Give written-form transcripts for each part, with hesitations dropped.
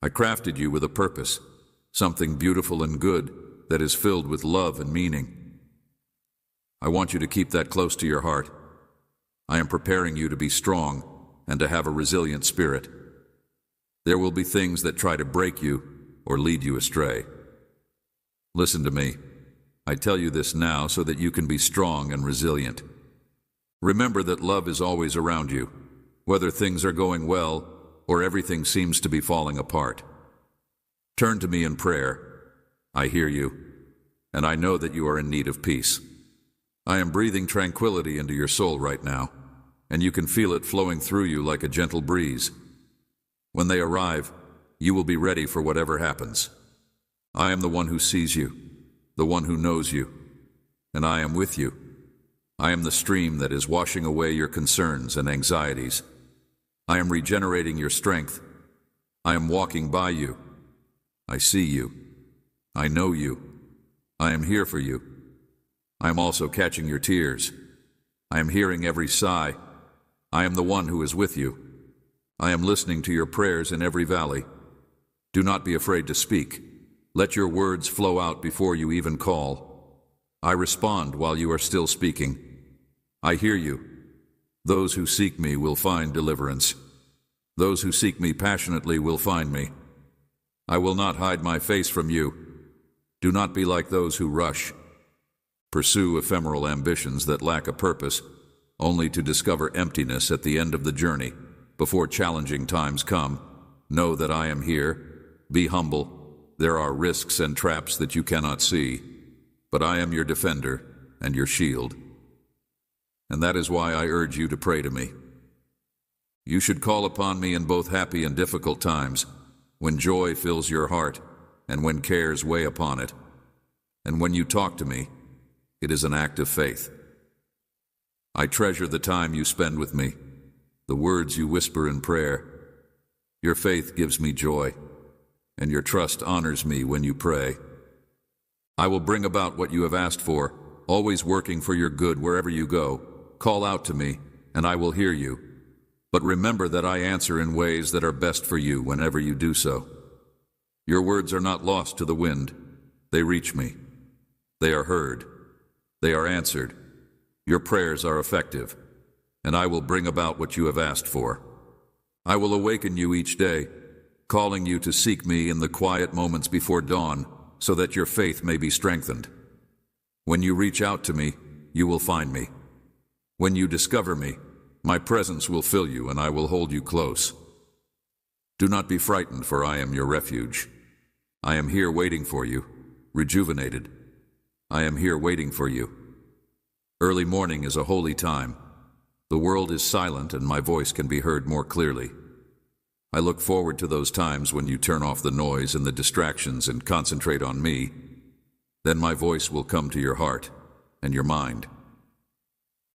I crafted you with a purpose, something beautiful and good that is filled with love and meaning. I want you to keep that close to your heart. I am preparing you to be strong and to have a resilient spirit. There will be things that try to break you or lead you astray. Listen to me. I tell you this now so that you can be strong and resilient. Remember that love is always around you, whether things are going well or everything seems to be falling apart. Turn to me in prayer. I hear you, and I know that you are in need of peace. I am breathing tranquility into your soul right now, and you can feel it flowing through you like a gentle breeze. When they arrive, you will be ready for whatever happens. I am the one who sees you, the one who knows you, and I am with you. I am the stream that is washing away your concerns and anxieties. I am regenerating your strength. I am walking by you. I see you. I know you. I am here for you. I am also catching your tears. I am hearing every sigh. I am the one who is with you. I am listening to your prayers in every valley. Do not be afraid to speak. Let your words flow out before you even call. I respond while you are still speaking. I hear you. Those who seek me will find deliverance. Those who seek me passionately will find me. I will not hide my face from you. Do not be like those who rush. Pursue ephemeral ambitions that lack a purpose, only to discover emptiness at the end of the journey. Before challenging times come, know that I am here. Be humble. There are risks and traps that you cannot see, but I am your defender and your shield. And that is why I urge you to pray to me. You should call upon me in both happy and difficult times, when joy fills your heart and when cares weigh upon it. And when you talk to me, it is an act of faith. I treasure the time you spend with me, the words you whisper in prayer. Your faith gives me joy, and your trust honors me when you pray. I will bring about what you have asked for, always working for your good wherever you go. Call out to me, and I will hear you. But remember that I answer in ways that are best for you whenever you do so. Your words are not lost to the wind. They reach me. They are heard. They are answered. Your prayers are effective, and I will bring about what you have asked for. I will awaken you each day, calling you to seek me in the quiet moments before dawn, so that your faith may be strengthened. When you reach out to me, you will find me. When you discover me, my presence will fill you, and I will hold you close. Do not be frightened, for I am your refuge. I am here waiting for you, rejuvenated. I am here waiting for you. Early morning is a holy time. The world is silent, and my voice can be heard more clearly. I look forward to those times when you turn off the noise and the distractions and concentrate on me. Then my voice will come to your heart and your mind.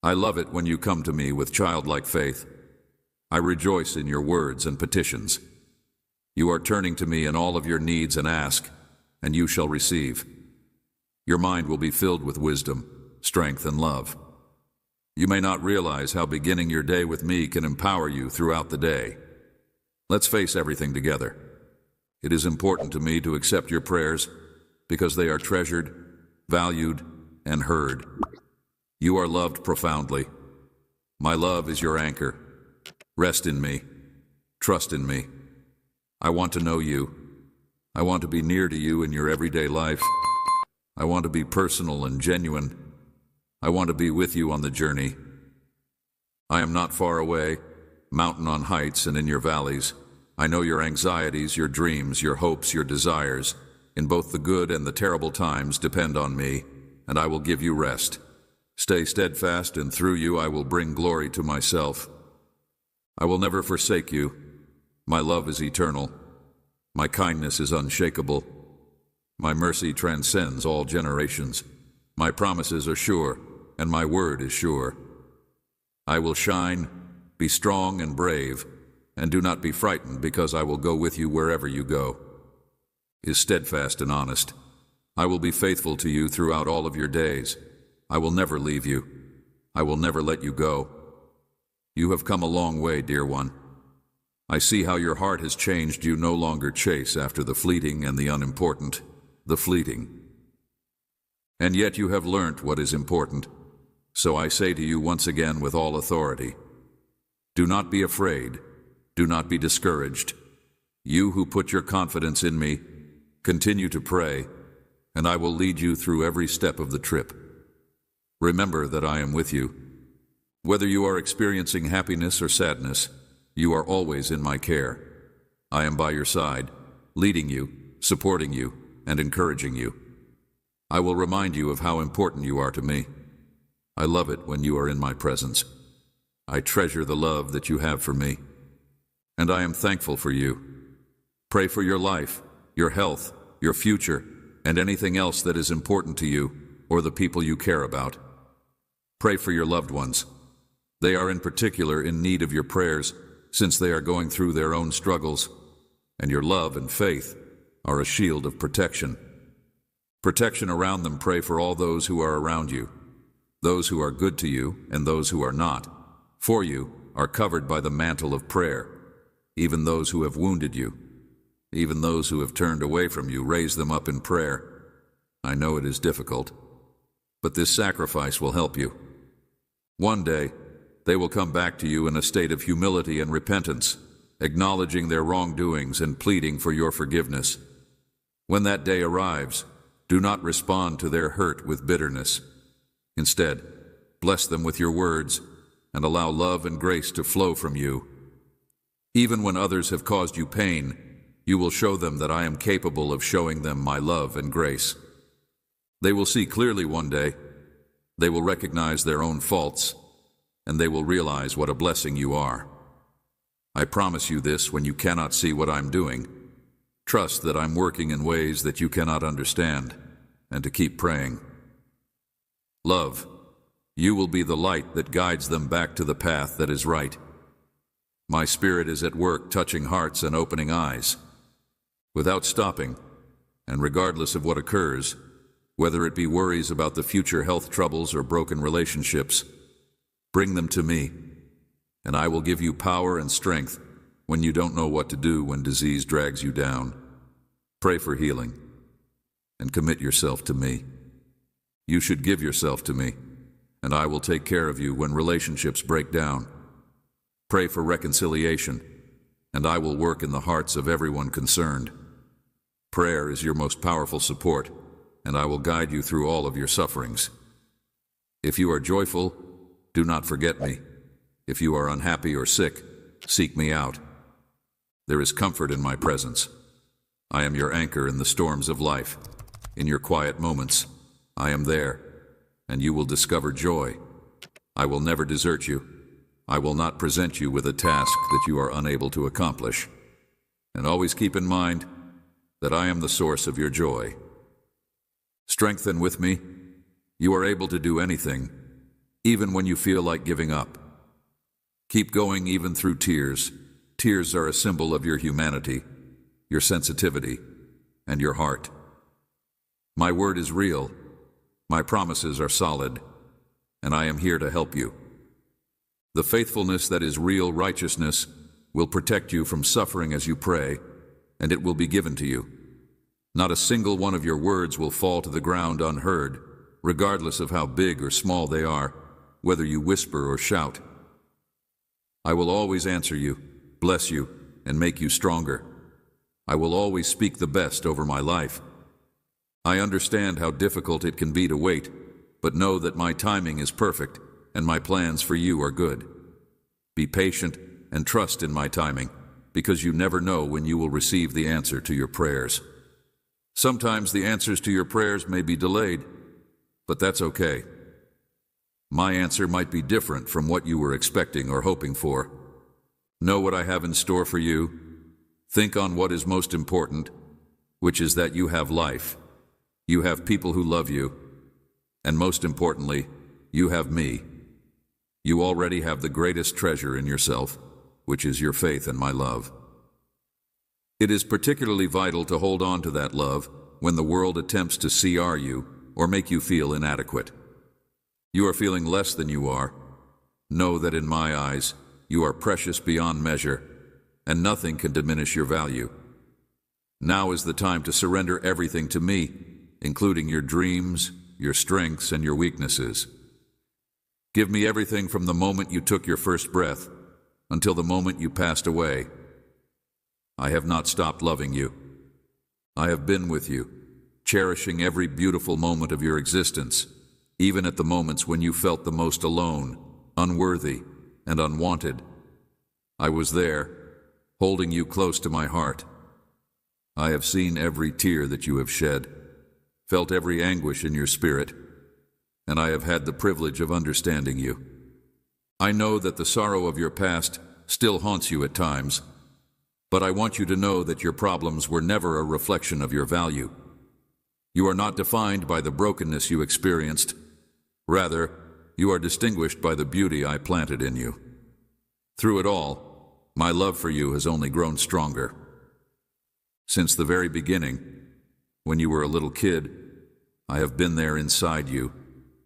I love it when you come to me with childlike faith. I rejoice in your words and petitions. You are turning to me in all of your needs and ask, and you shall receive. Your mind will be filled with wisdom, strength, and love. You may not realize how beginning your day with me can empower you throughout the day. Let's face everything together. It is important to me to accept your prayers because they are treasured, valued, and heard. You are loved profoundly. My love is your anchor. Rest in me. Trust in me. I want to know you. I want to be near to you in your everyday life. I want to be personal and genuine. I want to be with you on the journey. I am not far away, mountain on heights and in your valleys. I know your anxieties, your dreams, your hopes, your desires. In both the good and the terrible times, depend on me, and I will give you rest. Stay steadfast, and through you I will bring glory to myself. I will never forsake you. My love is eternal. My kindness is unshakable. My mercy transcends all generations. My promises are sure, and my word is sure. I will shine, be strong and brave, and do not be frightened, because I will go with you wherever you go. Is steadfast and honest. I will be faithful to you throughout all of your days. I will never leave you. I will never let you go. You have come a long way, dear one. I see how your heart has changed. You no longer chase after the fleeting and the unimportant, the fleeting. And yet you have learnt what is important. So I say to you once again with all authority, do not be afraid, do not be discouraged. You who put your confidence in me, continue to pray, and I will lead you through every step of the trip. Remember that I am with you. Whether you are experiencing happiness or sadness, you are always in my care. I am by your side, leading you, supporting you, and encouraging you. I will remind you of how important you are to me. I love it when you are in my presence. I treasure the love that you have for me. And I am thankful for you. Pray for your life, your health, your future, and anything else that is important to you or the people you care about. Pray for your loved ones. They are in particular in need of your prayers since they are going through their own struggles, and your love and faith are a shield of protection. Protection around them. Pray for all those who are around you. Those who are good to you and those who are not, for you, are covered by the mantle of prayer. Even those who have wounded you, even those who have turned away from you, raise them up in prayer. I know it is difficult, but this sacrifice will help you. One day, they will come back to you in a state of humility and repentance, acknowledging their wrongdoings and pleading for your forgiveness. When that day arrives, do not respond to their hurt with bitterness. Instead, bless them with your words and allow love and grace to flow from you. Even when others have caused you pain, you will show them that I am capable of showing them my love and grace. They will see clearly one day. They will recognize their own faults, and they will realize what a blessing you are. I promise you this when you cannot see what I'm doing. Trust that I'm working in ways that you cannot understand, and to keep praying. Love, you will be the light that guides them back to the path that is right. My Spirit is at work touching hearts and opening eyes. Without stopping, and regardless of what occurs, whether it be worries about the future health troubles or broken relationships, bring them to me, and I will give you power and strength when you don't know what to do when disease drags you down. Pray for healing, and commit yourself to me. You should give yourself to me, and I will take care of you when relationships break down. Pray for reconciliation, and I will work in the hearts of everyone concerned. Prayer is your most powerful support, and I will guide you through all of your sufferings. If you are joyful, do not forget me. If you are unhappy or sick, seek me out. There is comfort in my presence. I am your anchor in the storms of life. In your quiet moments, I am there, and you will discover joy. I will never desert you. I will not present you with a task that you are unable to accomplish. And always keep in mind that I am the source of your joy. Strengthen with me. You are able to do anything, even when you feel like giving up. Keep going even through tears. Tears are a symbol of your humanity, your sensitivity, and your heart. My word is real. My promises are solid, and I am here to help you. The faithfulness that is real righteousness will protect you from suffering as you pray, and it will be given to you. Not a single one of your words will fall to the ground unheard, regardless of how big or small they are, whether you whisper or shout. I will always answer you, bless you, and make you stronger. I will always speak the best over my life. I understand how difficult it can be to wait, but know that my timing is perfect, and my plans for you are good. Be patient and trust in my timing, because you never know when you will receive the answer to your prayers. Sometimes the answers to your prayers may be delayed, but that's okay. My answer might be different from what you were expecting or hoping for. Know what I have in store for you. Think on what is most important, which is that you have life. You have people who love you, and most importantly, you have me. You already have the greatest treasure in yourself, which is your faith and my love. It is particularly vital to hold on to that love when the world attempts to CR you or make you feel inadequate. You are feeling less than you are. Know that in my eyes, you are precious beyond measure, and nothing can diminish your value. Now is the time to surrender everything to me, including your dreams, your strengths, and your weaknesses. Give me everything from the moment you took your first breath until the moment you passed away. I have not stopped loving you. I have been with you, cherishing every beautiful moment of your existence, even at the moments when you felt the most alone, unworthy, and unwanted. I was there, holding you close to my heart. I have seen every tear that you have shed, felt every anguish in your spirit, and I have had the privilege of understanding you. I know that the sorrow of your past still haunts you at times, but I want you to know that your problems were never a reflection of your value. You are not defined by the brokenness you experienced. Rather, you are distinguished by the beauty I planted in you. Through it all, my love for you has only grown stronger. Since the very beginning, when you were a little kid, I have been there inside you,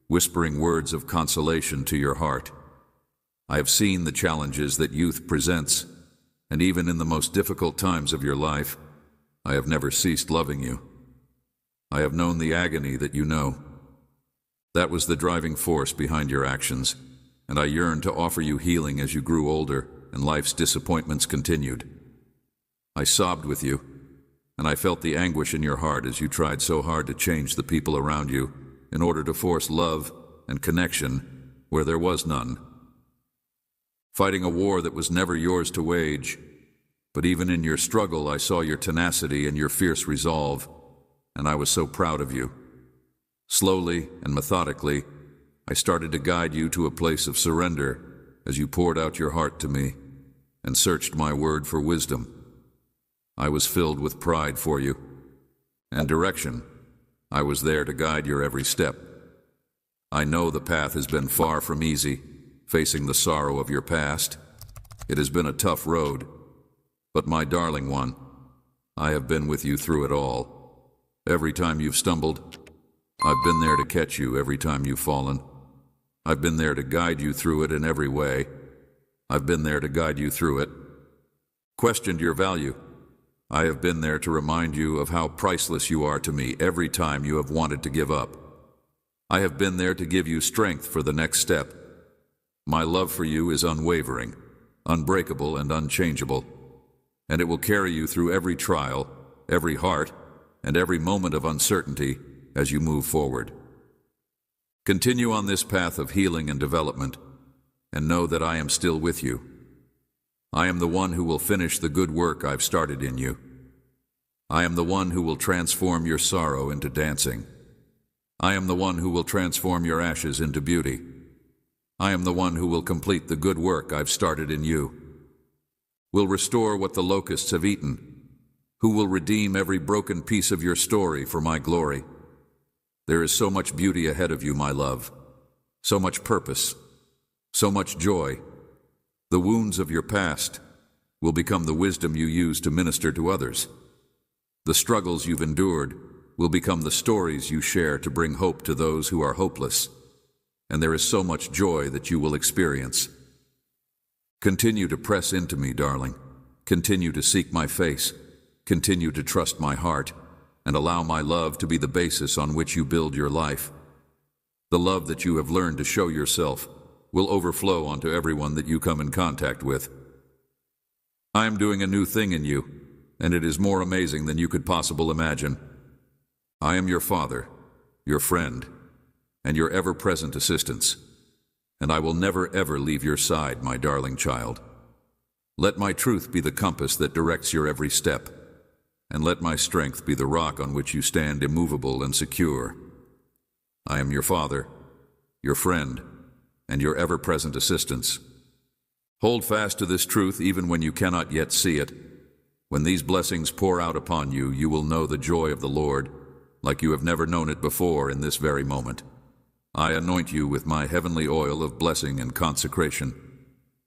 whispering words of consolation to your heart. I have seen the challenges that youth presents, and even in the most difficult times of your life, I have never ceased loving you. I have known the agony that you know. That was the driving force behind your actions, and I yearned to offer you healing as you grew older and life's disappointments continued. I sobbed with you, and I felt the anguish in your heart as you tried so hard to change the people around you in order to force love and connection where there was none. Fighting a war that was never yours to wage, but even in your struggle I saw your tenacity and your fierce resolve, and I was so proud of you. Slowly and methodically, I started to guide you to a place of surrender as you poured out your heart to me and searched my word for wisdom. I was filled with pride for you and direction. I was there to guide your every step. I know the path has been far from easy, facing the sorrow of your past. It has been a tough road, but my darling one, I have been with you through it all. Every time you've stumbled, I've been there to catch you every time you've fallen. I've been there to guide you through it in every way. I've been there to guide you through it. Questioned your value. I have been there to remind you of how priceless you are to me every time you have wanted to give up. I have been there to give you strength for the next step. My love for you is unwavering, unbreakable, and unchangeable, and it will carry you through every trial, every heart, and every moment of uncertainty as you move forward. Continue on this path of healing and development, and know that I am still with you. I am the one who will finish the good work I've started in you. I am the one who will transform your sorrow into dancing. I am the one who will transform your ashes into beauty. I am the one who will complete the good work I've started in you. Will restore what the locusts have eaten. Who will redeem every broken piece of your story for my glory. There is so much beauty ahead of you, my love. So much purpose. So much joy. The wounds of your past will become the wisdom you use to minister to others. The struggles you've endured will become the stories you share to bring hope to those who are hopeless. And there is so much joy that you will experience. Continue to press into me, darling. Continue to seek my face. Continue to trust my heart, and allow my love to be the basis on which you build your life. The love that you have learned to show yourself will overflow onto everyone that you come in contact with. I am doing a new thing in you, and it is more amazing than you could possibly imagine. I am your father, your friend, and your ever-present assistance, and I will never ever leave your side, my darling child. Let my truth be the compass that directs your every step, and let my strength be the rock on which you stand immovable and secure. I am your father, your friend, and your ever-present assistance. Hold fast to this truth even when you cannot yet see it. When these blessings pour out upon you, you will know the joy of the Lord, like you have never known it before in this very moment. I anoint you with my heavenly oil of blessing and consecration.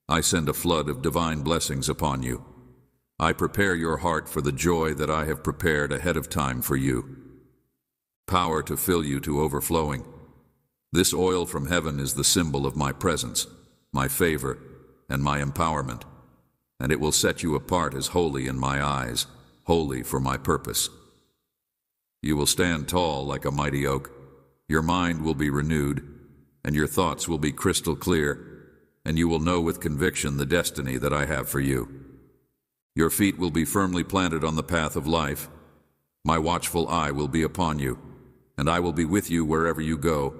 I send a flood of divine blessings upon you. I prepare your heart for the joy that I have prepared ahead of time for you. Power to fill you to overflowing. This oil from heaven is the symbol of my presence, my favor, and my empowerment, and it will set you apart as holy in my eyes, holy for my purpose. You will stand tall like a mighty oak. Your mind will be renewed, and your thoughts will be crystal clear, and you will know with conviction the destiny that I have for you. Your feet will be firmly planted on the path of life. My watchful eye will be upon you, and I will be with you wherever you go,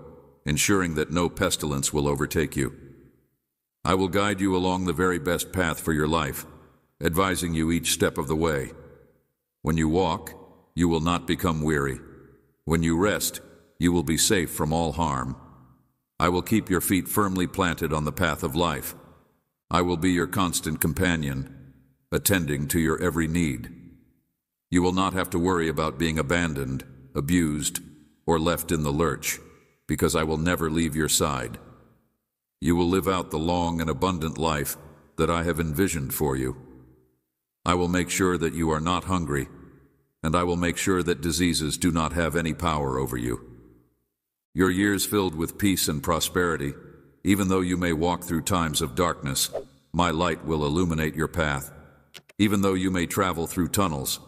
ensuring that no pestilence will overtake you. I will guide you along the very best path for your life, advising you each step of the way. When you walk, you will not become weary. When you rest, you will be safe from all harm. I will keep your feet firmly planted on the path of life. I will be your constant companion, attending to your every need. You will not have to worry about being abandoned, abused, or left in the lurch, because I will never leave your side. You will live out the long and abundant life that I have envisioned for you. I will make sure that you are not hungry, and I will make sure that diseases do not have any power over you. Your years filled with peace and prosperity, even though you may walk through times of darkness, my light will illuminate your path. Even though you may travel through tunnels,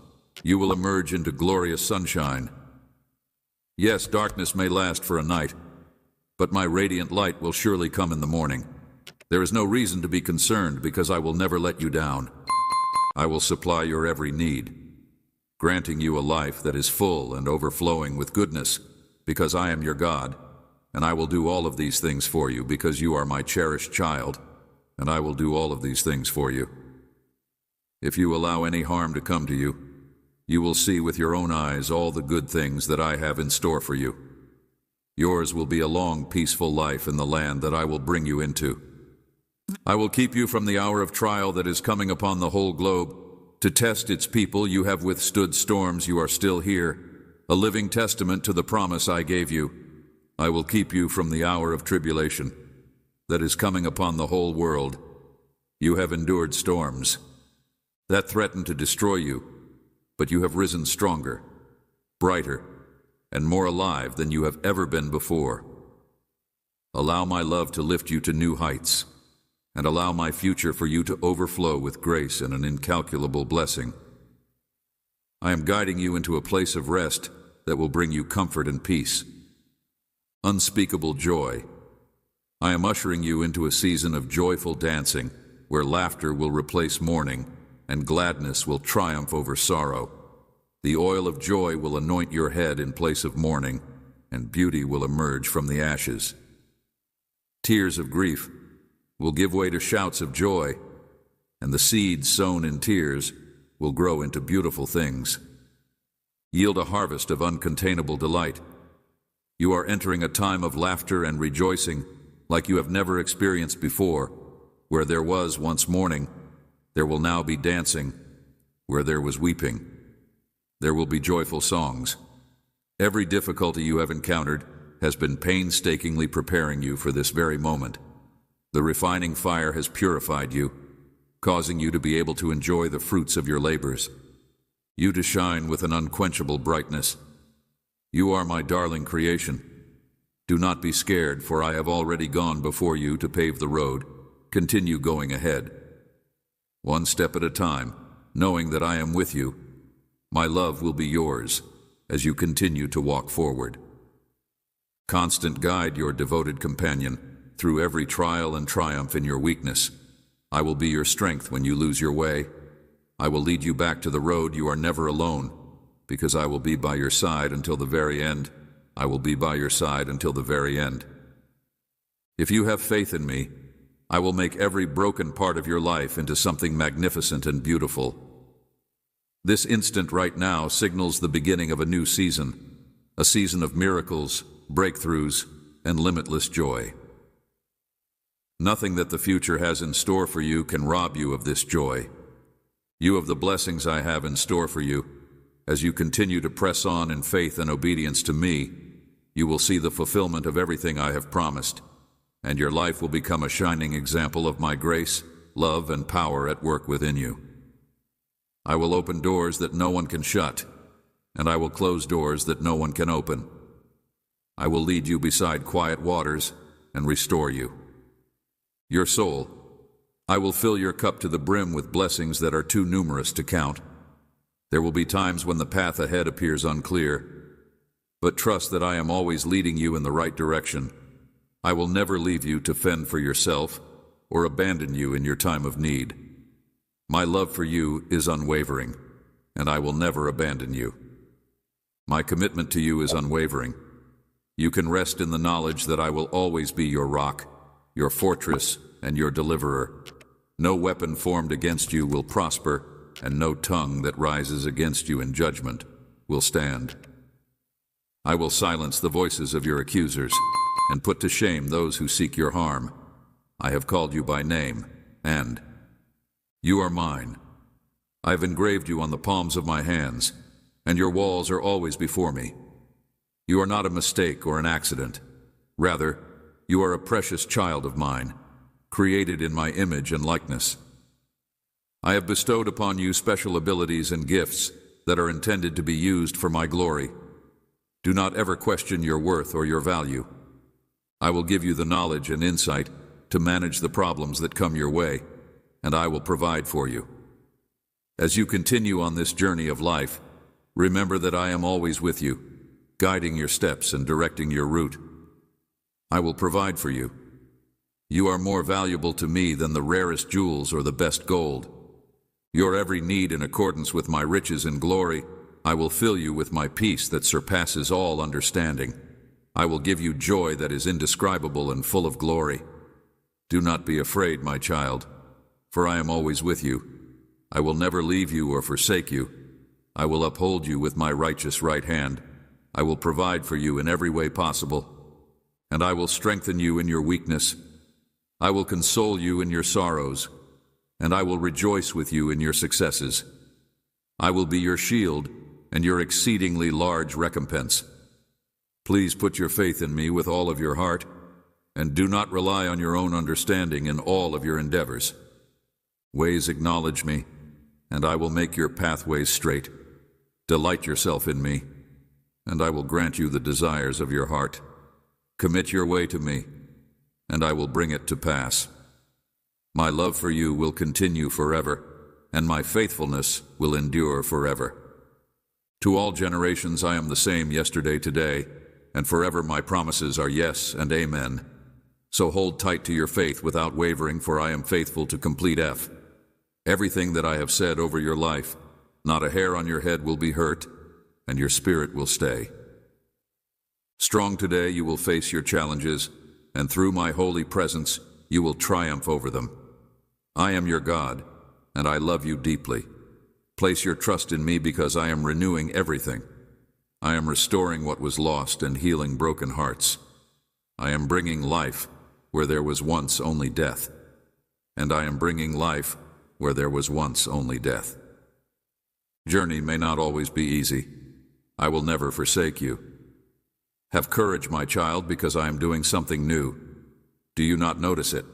you will emerge into glorious sunshine. Yes, darkness may last for a night, but my radiant light will surely come in the morning. There is no reason to be concerned because I will never let you down. I will supply your every need, granting you a life that is full and overflowing with goodness, because I am your God, and I will do all of these things for you because you are my cherished child, and I will do all of these things for you. If you allow any harm to come to you, you will see with your own eyes all the good things that I have in store for you. Yours will be a long, peaceful life in the land that I will bring you into. I will keep you from the hour of trial that is coming upon the whole globe. To test its people, you have withstood storms, you are still here, a living testament to the promise I gave you. I will keep you from the hour of tribulation that is coming upon the whole world. You have endured storms that threatened to destroy you, but you have risen stronger, brighter, and more alive than you have ever been before. Allow my love to lift you to new heights, and allow my future for you to overflow with grace and an incalculable blessing. I am guiding you into a place of rest that will bring you comfort and peace, unspeakable joy. I am ushering you into a season of joyful dancing, where laughter will replace mourning, and gladness will triumph over sorrow. The oil of joy will anoint your head in place of mourning, and beauty will emerge from the ashes. Tears of grief will give way to shouts of joy, and the seeds sown in tears will grow into beautiful things. Yield a harvest of uncontainable delight. You are entering a time of laughter and rejoicing like you have never experienced before. Where there was once mourning, there will now be dancing. Where there was weeping, there will be joyful songs. Every difficulty you have encountered has been painstakingly preparing you for this very moment. The refining fire has purified you, causing you to be able to enjoy the fruits of your labors, you to shine with an unquenchable brightness. You are my darling creation. Do not be scared, for I have already gone before you to pave the road. Continue going ahead, one step at a time, knowing that I am with you. My love will be yours as you continue to walk forward. Constant guide your devoted companion through every trial and triumph in your weakness. I will be your strength when you lose your way. I will lead you back to the road. You are never alone, because I will be by your side until the very end. I will be by your side until the very end. If you have faith in me, I will make every broken part of your life into something magnificent and beautiful. This instant right now signals the beginning of a new season, a season of miracles, breakthroughs, and limitless joy. Nothing that the future has in store for you can rob you of this joy. You have the blessings I have in store for you. As you continue to press on in faith and obedience to me, you will see the fulfillment of everything I have promised, and your life will become a shining example of my grace, love, and power at work within you. I will open doors that no one can shut, and I will close doors that no one can open. I will lead you beside quiet waters and restore you. Your soul, I will fill your cup to the brim with blessings that are too numerous to count. There will be times when the path ahead appears unclear, but trust that I am always leading you in the right direction. I will never leave you to fend for yourself or abandon you in your time of need. My love for you is unwavering, and I will never abandon you. My commitment to you is unwavering. You can rest in the knowledge that I will always be your rock, your fortress, and your deliverer. No weapon formed against you will prosper, and no tongue that rises against you in judgment will stand. I will silence the voices of your accusers and put to shame those who seek your harm. I have called you by name, and you are mine. I have engraved you on the palms of my hands, and your walls are always before me. You are not a mistake or an accident. Rather, you are a precious child of mine, created in my image and likeness. I have bestowed upon you special abilities and gifts that are intended to be used for my glory. Do not ever question your worth or your value. I will give you the knowledge and insight to manage the problems that come your way, and I will provide for you. As you continue on this journey of life, remember that I am always with you, guiding your steps and directing your route. I will provide for you. You are more valuable to me than the rarest jewels or the best gold. Your every need in accordance with my riches and glory, I will fill you with my peace that surpasses all understanding. I will give you joy that is indescribable and full of glory. Do not be afraid, my child, for I am always with you. I will never leave you or forsake you. I will uphold you with my righteous right hand. I will provide for you in every way possible, and I will strengthen you in your weakness. I will console you in your sorrows, and I will rejoice with you in your successes. I will be your shield and your exceedingly large recompense. Please put your faith in me with all of your heart, and do not rely on your own understanding in all of your endeavors. Ways acknowledge me, and I will make your pathways straight. Delight yourself in me, and I will grant you the desires of your heart. Commit your way to me, and I will bring it to pass. My love for you will continue forever, and my faithfulness will endure forever. To all generations I am the same yesterday, today, and forever my promises are yes and amen. So hold tight to your faith without wavering, for I am faithful to complete F. Everything that I have said over your life, not a hair on your head will be hurt, and your spirit will stay. Strong today you will face your challenges, and through my holy presence you will triumph over them. I am your God, and I love you deeply. Place your trust in me because I am renewing everything. I am restoring what was lost and healing broken hearts. I am bringing life where there was once only death, and I am bringing life where there was once only death. Journey may not always be easy. I will never forsake you. Have courage, my child, because I am doing something new. Do you not notice it?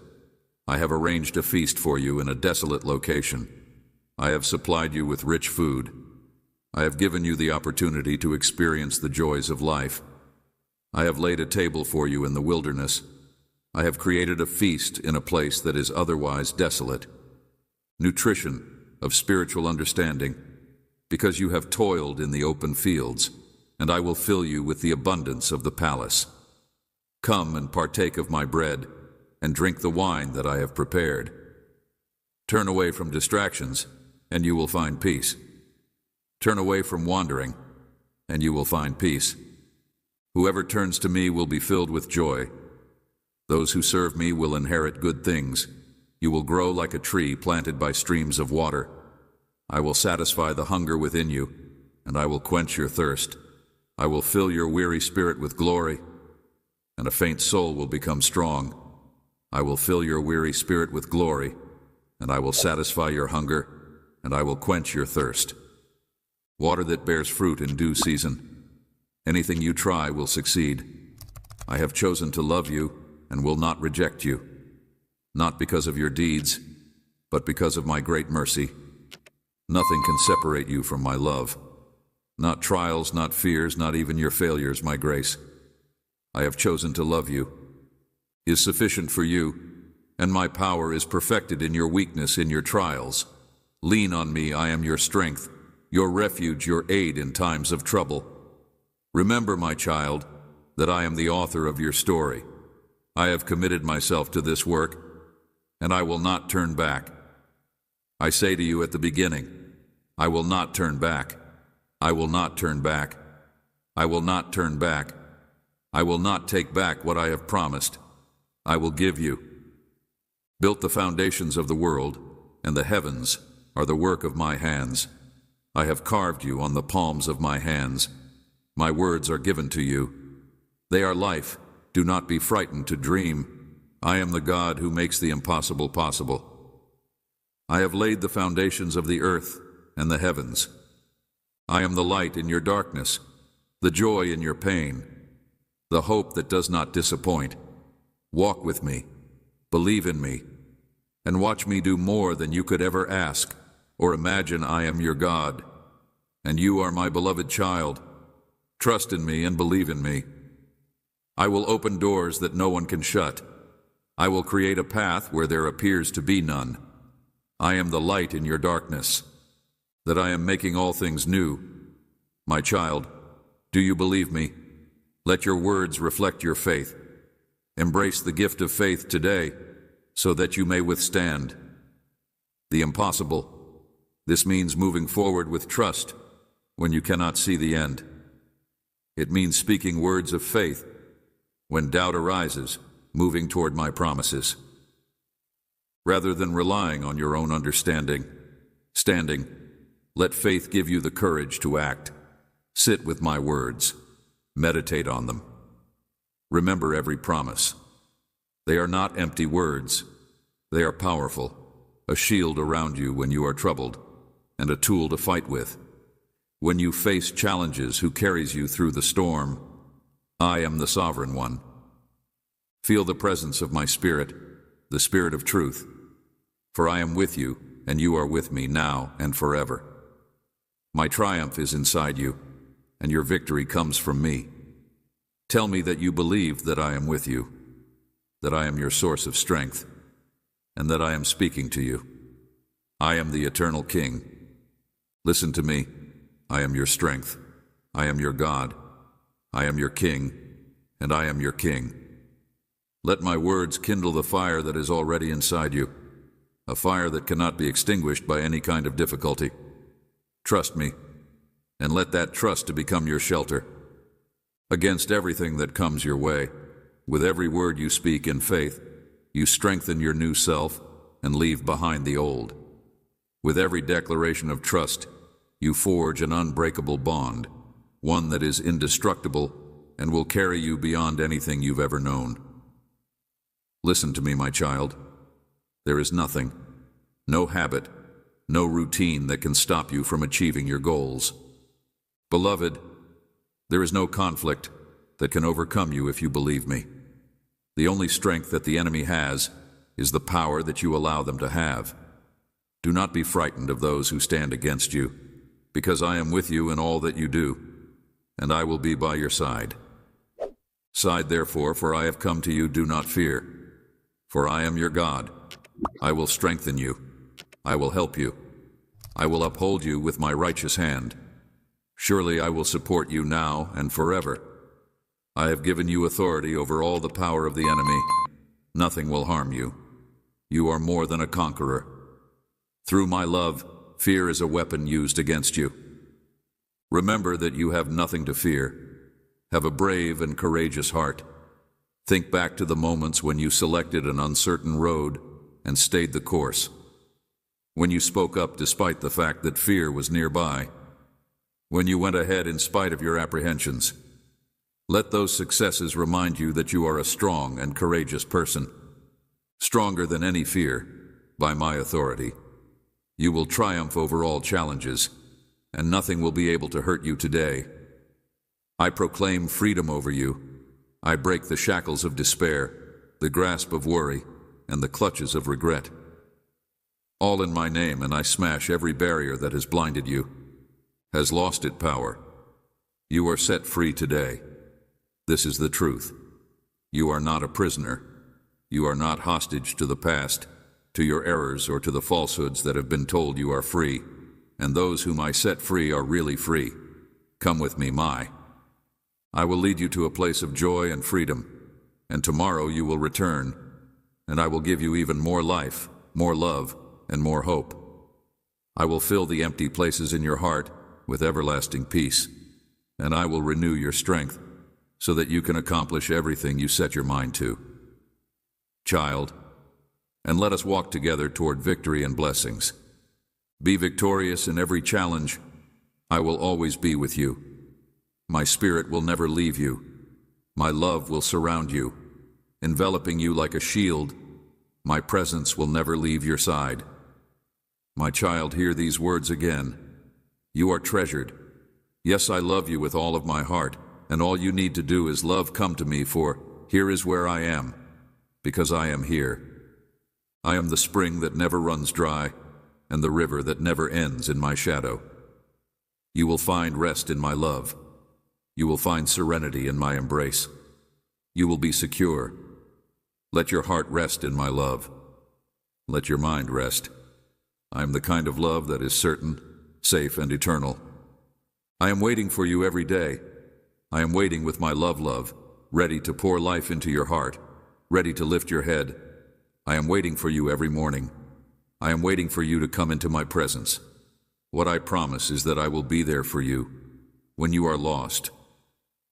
I have arranged a feast for you in a desolate location. I have supplied you with rich food. I have given you the opportunity to experience the joys of life. I have laid a table for you in the wilderness. I have created a feast in a place that is otherwise desolate. Nutrition of spiritual understanding, because you have toiled in the open fields, and I will fill you with the abundance of the palace. Come and partake of my bread, and drink the wine that I have prepared. Turn away from distractions, and you will find peace. Turn away from wandering, and you will find peace. Whoever turns to me will be filled with joy. Those who serve me will inherit good things. You will grow like a tree planted by streams of water. I will satisfy the hunger within you, and I will quench your thirst. I will fill your weary spirit with glory, and a faint soul will become strong. I will fill your weary spirit with glory, and I will satisfy your hunger, and I will quench your thirst. Water that bears fruit in due season. Anything you try will succeed. I have chosen to love you and will not reject you, not because of your deeds, but because of my great mercy. Nothing can separate you from my love. Not trials, not fears, not even your failures, my grace. I have chosen to love you, is sufficient for you, and my power is perfected in your weakness, in your trials. Lean on me, I am your strength, your refuge, your aid in times of trouble. Remember, my child, that I am the author of your story. I have committed myself to this work, and I will not turn back. I say to you at the beginning, I will not turn back. I will not turn back. I will not turn back. I will not take back what I have promised. I will give you. Built the foundations of the world, and the heavens are the work of my hands. I have carved you on the palms of my hands. My words are given to you. They are life. Do not be frightened to dream. I am the God who makes the impossible possible. I have laid the foundations of the earth and the heavens. I am the light in your darkness, the joy in your pain, the hope that does not disappoint. Walk with me, believe in me, and watch me do more than you could ever ask or imagine. I am your God, and you are my beloved child. Trust in me and believe in me. I will open doors that no one can shut. I will create a path where there appears to be none. I am the light in your darkness, that I am making all things new. My child, do you believe me? Let your words reflect your faith. Embrace the gift of faith today, so that you may withstand the impossible. This means moving forward with trust when you cannot see the end. It means speaking words of faith when doubt arises, moving toward my promises. Rather than relying on your own understanding, standing, let faith give you the courage to act. Sit with my words. Meditate on them. Remember every promise. They are not empty words. They are powerful, a shield around you when you are troubled, and a tool to fight with. When you face challenges, who carries you through the storm? I am the Sovereign One. Feel the presence of my Spirit, the Spirit of truth. For I am with you, and you are with me now and forever. My triumph is inside you, and your victory comes from me. Tell me that you believe that I am with you, that I am your source of strength, and that I am speaking to you. I am the eternal King. Listen to me. I am your strength. I am your God. I am your King, and I am your King. Let my words kindle the fire that is already inside you, a fire that cannot be extinguished by any kind of difficulty. Trust me, and let that trust to become your shelter against everything that comes your way. With every word you speak in faith, you strengthen your new self and leave behind the old. With every declaration of trust, you forge an unbreakable bond, one that is indestructible and will carry you beyond anything you've ever known. Listen to me, my child. There is nothing, no habit, no routine that can stop you from achieving your goals. Beloved, there is no conflict that can overcome you if you believe me. The only strength that the enemy has is the power that you allow them to have. Do not be frightened of those who stand against you, because I am with you in all that you do, and I will be by your side. Side therefore, for I have come to you, do not fear, for I am your God. I will strengthen you. I will help you. I will uphold you with my righteous hand. Surely I will support you now and forever. I have given you authority over all the power of the enemy. Nothing will harm you. You are more than a conqueror. Through my love, fear is a weapon used against you. Remember that you have nothing to fear. Have a brave and courageous heart. Think back to the moments when you selected an uncertain road and stayed the course. When you spoke up despite the fact that fear was nearby. When you went ahead in spite of your apprehensions. Let those successes remind you that you are a strong and courageous person. Stronger than any fear, by my authority. You will triumph over all challenges, and nothing will be able to hurt you today. I proclaim freedom over you. I break the shackles of despair, the grasp of worry, and the clutches of regret. All in my name, and I smash every barrier that has blinded you, has lost its power. You are set free today. This is the truth. You are not a prisoner. You are not hostage to the past, to your errors or to the falsehoods that have been told you are free, and those whom I set free are really free. Come with me, Mai. I will lead you to a place of joy and freedom, and tomorrow you will return, and I will give you even more life, more love, and more hope. I will fill the empty places in your heart with everlasting peace, and I will renew your strength so that you can accomplish everything you set your mind to. Child, and let us walk together toward victory and blessings. Be victorious in every challenge. I will always be with you. My spirit will never leave you. My love will surround you, enveloping you like a shield. My presence will never leave your side. My child, hear these words again. You are treasured. Yes, I love you with all of my heart, and all you need to do is love come to me, for here is where I am, because I am here. I am the spring that never runs dry, and the river that never ends in my shadow. You will find rest in my love. You will find serenity in my embrace. You will be secure. Let your heart rest in my love. Let your mind rest. I am the kind of love that is certain, safe, and eternal. I am waiting for you every day. I am waiting with my love, ready to pour life into your heart, ready to lift your head. I am waiting for you every morning. I am waiting for you to come into my presence. What I promise is that I will be there for you when you are lost.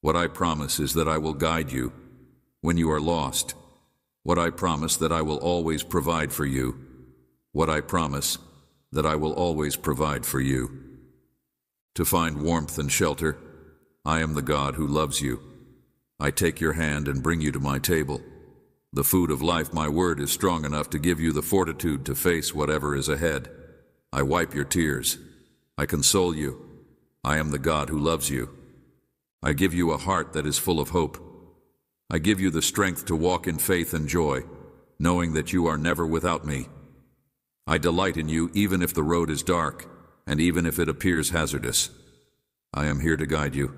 What I promise is that I will guide you when you are lost. What I promise that I will always provide for you. What I promise that I will always provide for you. To find warmth and shelter, I am the God who loves you. I take your hand and bring you to my table. The food of life, my word, is strong enough to give you the fortitude to face whatever is ahead. I wipe your tears. I console you. I am the God who loves you. I give you a heart that is full of hope. I give you the strength to walk in faith and joy, knowing that you are never without me. I delight in you even if the road is dark, and even if it appears hazardous. I am here to guide you.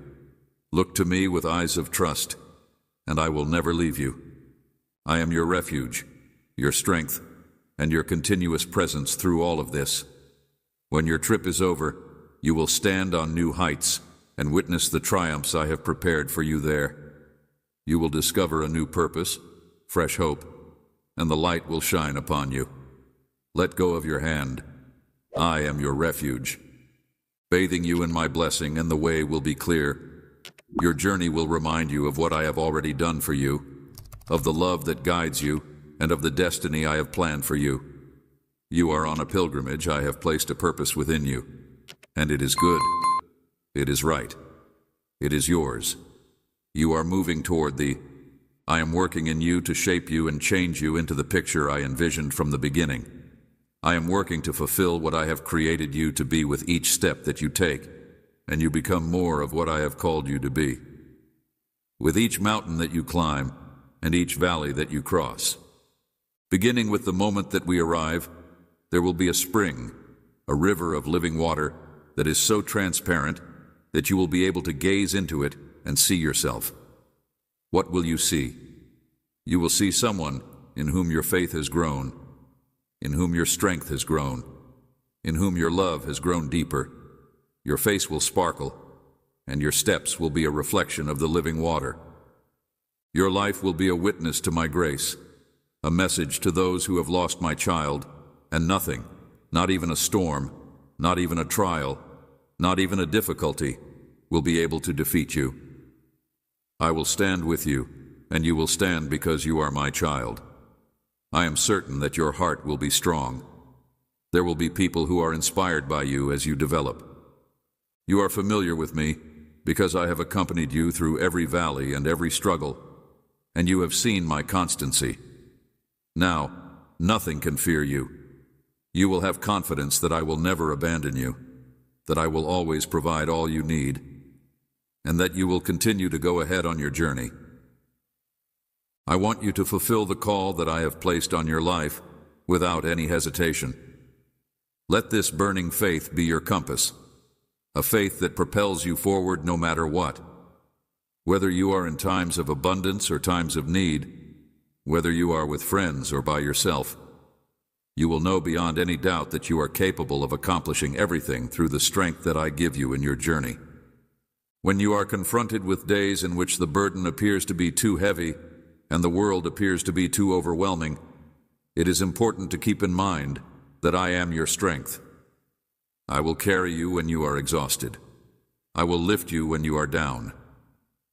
Look to me with eyes of trust, and I will never leave you. I am your refuge, your strength, and your continuous presence through all of this. When your trip is over, you will stand on new heights and witness the triumphs I have prepared for you there. You will discover a new purpose, fresh hope, and the light will shine upon you. Let go of your hand. I am your refuge, bathing you in my blessing, and the way will be clear. Your journey will remind you of what I have already done for you, of the love that guides you, and of the destiny I have planned for you. You are on a pilgrimage. I have placed a purpose within you, and it is good. It is right. It is yours. You are moving toward I am working in you to shape you and change you into the picture I envisioned from the beginning. I am working to fulfill what I have created you to be with each step that you take, and you become more of what I have called you to be. With each mountain that you climb, and each valley that you cross. Beginning with the moment that we arrive, there will be a spring, a river of living water that is so transparent that you will be able to gaze into it and see yourself. What will you see? You will see someone in whom your faith has grown, in whom your strength has grown, in whom your love has grown deeper. Your face will sparkle, and your steps will be a reflection of the living water. Your life will be a witness to my grace, a message to those who have lost my child, and nothing, not even a storm, not even a trial, not even a difficulty, will be able to defeat you. I will stand with you, and you will stand because you are my child. I am certain that your heart will be strong. There will be people who are inspired by you as you develop. You are familiar with me because I have accompanied you through every valley and every struggle, and you have seen my constancy. Now, nothing can fear you. You will have confidence that I will never abandon you, that I will always provide all you need, and that you will continue to go ahead on your journey. I want you to fulfill the call that I have placed on your life without any hesitation. Let this burning faith be your compass, a faith that propels you forward no matter what. Whether you are in times of abundance or times of need, Whether you are with friends or by yourself, you will know beyond any doubt that you are capable of accomplishing everything through the strength that I give you in your journey. When you are confronted with days in which the burden appears to be too heavy and the world appears to be too overwhelming, it is important to keep in mind that I am your strength. I will carry you when you are exhausted. I will lift you when you are down.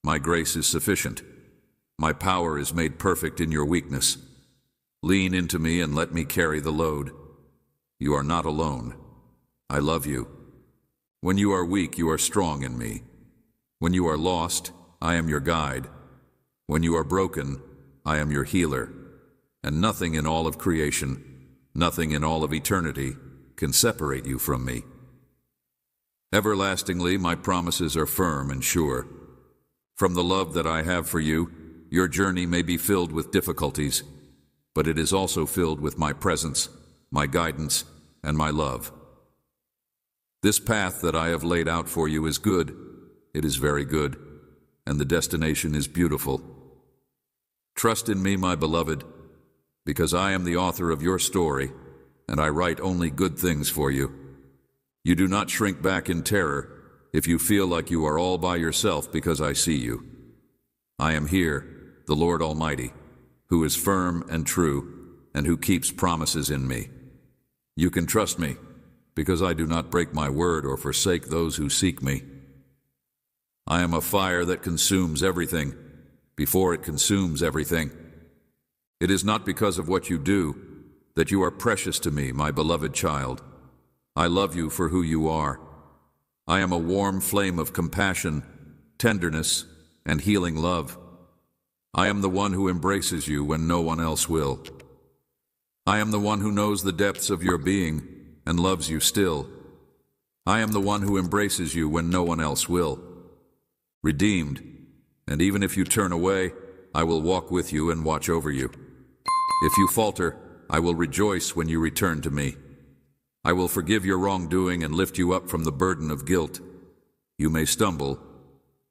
My grace is sufficient. My power is made perfect in your weakness. Lean into me and let me carry the load. You are not alone. I love you. When you are weak, you are strong in me. When you are lost, I am your guide. When you are broken, I am your healer. And nothing in all of creation, nothing in all of eternity, can separate you from me. Everlastingly, my promises are firm and sure. From the love that I have for you, your journey may be filled with difficulties, but it is also filled with my presence, my guidance, and my love. This path that I have laid out for you is good. It is very good, and the destination is beautiful. Trust in me, my beloved, because I am the author of your story, and I write only good things for you. You do not shrink back in terror if you feel like you are all by yourself, because I see you. I am here, the Lord Almighty, who is firm and true, and who keeps promises in me. You can trust me, because I do not break my word or forsake those who seek me. I am a fire that consumes everything, before it consumes everything. It is not because of what you do that you are precious to me, my beloved child. I love you for who you are. I am a warm flame of compassion, tenderness, and healing love. I am the one who embraces you when no one else will. I am the one who knows the depths of your being and loves you still. I am the one who embraces you when no one else will. Redeemed, and even if you turn away, I will walk with you and watch over you. If you falter, I will rejoice when you return to me. I will forgive your wrongdoing and lift you up from the burden of guilt. You may stumble,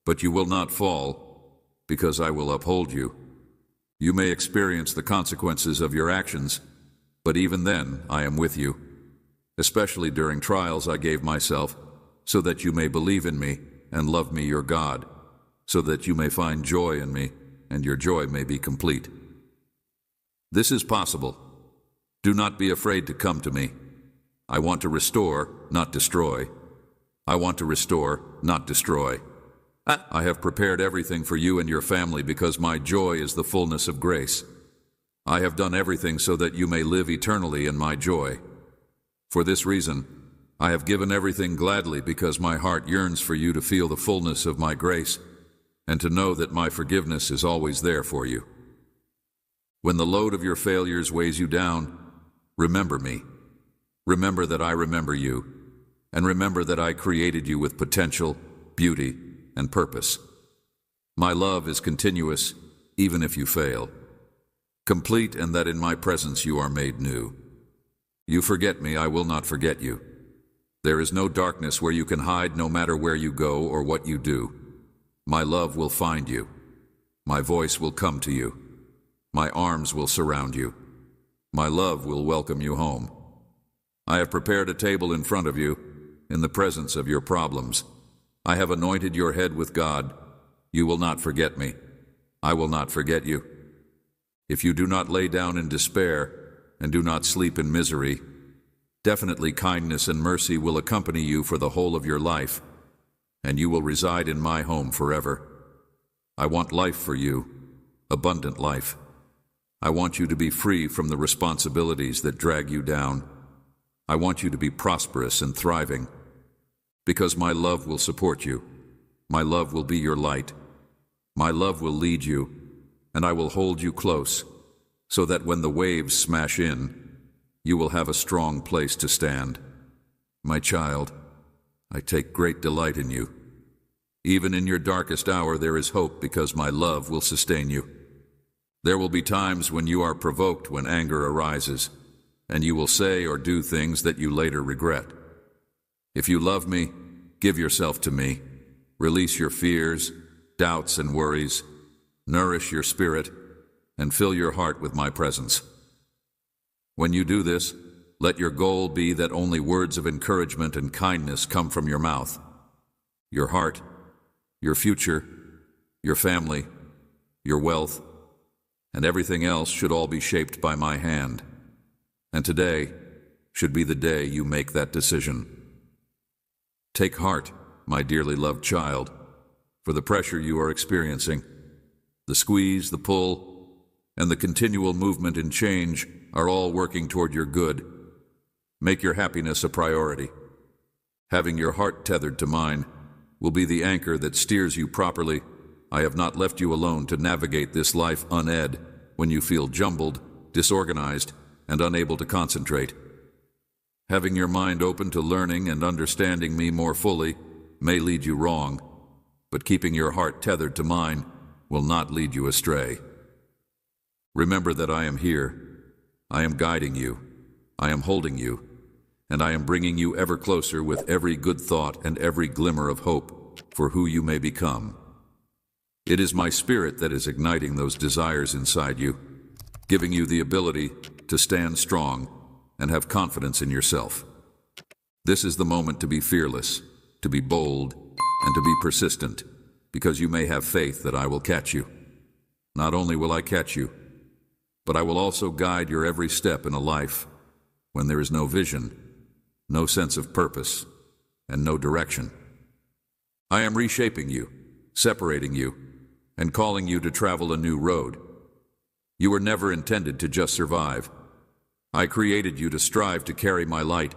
but you will not fall, because I will uphold you. You may experience the consequences of your actions, but even then I am with you. Especially during trials I gave myself, so that you may believe in me and love me, your God, so that you may find joy in me, and your joy may be complete. This is possible. Do not be afraid to come to me. I want to restore, not destroy. I want to restore, not destroy. I have prepared everything for you and your family because my joy is the fullness of grace. I have done everything so that you may live eternally in my joy. For this reason, I have given everything gladly because my heart yearns for you to feel the fullness of my grace and to know that my forgiveness is always there for you. When the load of your failures weighs you down, remember me. Remember that I remember you, and remember that I created you with potential, beauty, and purpose. My love is continuous, even if you fail. Complete, and that in my presence you are made new. You forget me, I will not forget you. There is no darkness where you can hide, no matter where you go or what you do. My love will find you. My voice will come to you. My arms will surround you. My love will welcome you home. I have prepared a table in front of you, in the presence of your problems. I have anointed your head with God. You will not forget me. I will not forget you. If you do not lay down in despair and do not sleep in misery, definitely kindness and mercy will accompany you for the whole of your life, and you will reside in my home forever. I want life for you, abundant life. I want you to be free from the responsibilities that drag you down. I want you to be prosperous and thriving, because my love will support you. My love will be your light. My love will lead you, and I will hold you close, so that when the waves smash in, you will have a strong place to stand. My child, I take great delight in you. Even in your darkest hour there is hope, because my love will sustain you. There will be times when you are provoked, when anger arises, and you will say or do things that you later regret. If you love me, give yourself to me. Release your fears, doubts, and worries. Nourish your spirit, and fill your heart with my presence. When you do this, let your goal be that only words of encouragement and kindness come from your mouth. Your heart, your future, your family, your wealth, and everything else should all be shaped by my hand. And today should be the day you make that decision. Take heart, my dearly loved child, for the pressure you are experiencing. The squeeze, the pull, and the continual movement and change are all working toward your good. Make your happiness a priority. Having your heart tethered to mine will be the anchor that steers you properly. I have not left you alone to navigate this life uned when you feel jumbled, disorganized, and unable to concentrate. Having your mind open to learning and understanding me more fully may lead you wrong, but keeping your heart tethered to mine will not lead you astray. Remember that I am here. I am guiding you. I am holding you. And I am bringing you ever closer with every good thought and every glimmer of hope for who you may become. It is my spirit that is igniting those desires inside you, giving you the ability to stand strong and have confidence in yourself. This is the moment to be fearless, to be bold, and to be persistent, because you may have faith that I will catch you. Not only will I catch you, but I will also guide your every step in a life when there is no vision, no sense of purpose, and no direction. I am reshaping you, separating you, and calling you to travel a new road. You were never intended to just survive. I created you to strive to carry my light.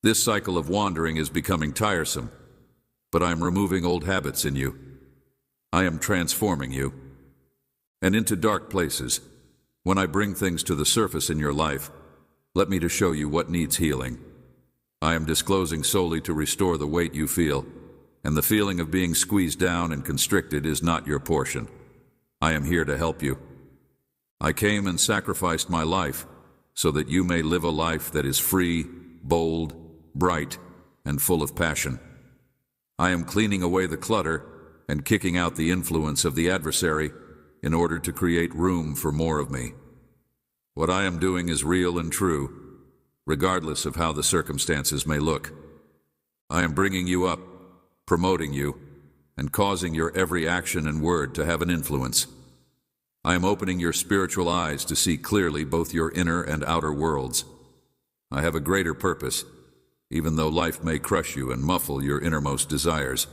This cycle of wandering is becoming tiresome, but I am removing old habits in you. I am transforming you. And into dark places, when I bring things to the surface in your life, let me to show you what needs healing. I am disclosing solely to restore the weight you feel, and the feeling of being squeezed down and constricted is not your portion. I am here to help you. I came and sacrificed my life so that you may live a life that is free, bold, bright, and full of passion. I am cleaning away the clutter and kicking out the influence of the adversary in order to create room for more of me. What I am doing is real and true, regardless of how the circumstances may look. I am bringing you up, promoting you, and causing your every action and word to have an influence. I am opening your spiritual eyes to see clearly both your inner and outer worlds. I have a greater purpose, even though life may crush you and muffle your innermost desires.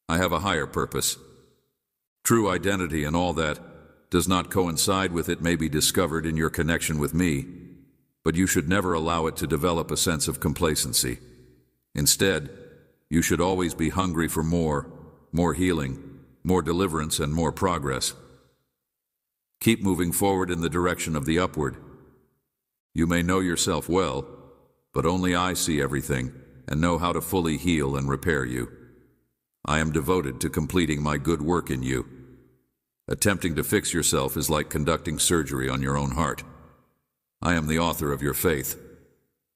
I have a higher purpose. True identity and all that does not coincide with it may be discovered in your connection with me, but you should never allow it to develop a sense of complacency. Instead, you should always be hungry for more healing, more deliverance, and more progress. Keep moving forward in the direction of the upward. You may know yourself well, but only I see everything and know how to fully heal and repair you. I am devoted to completing my good work in you. Attempting to fix yourself is like conducting surgery on your own heart. I am the author of your faith.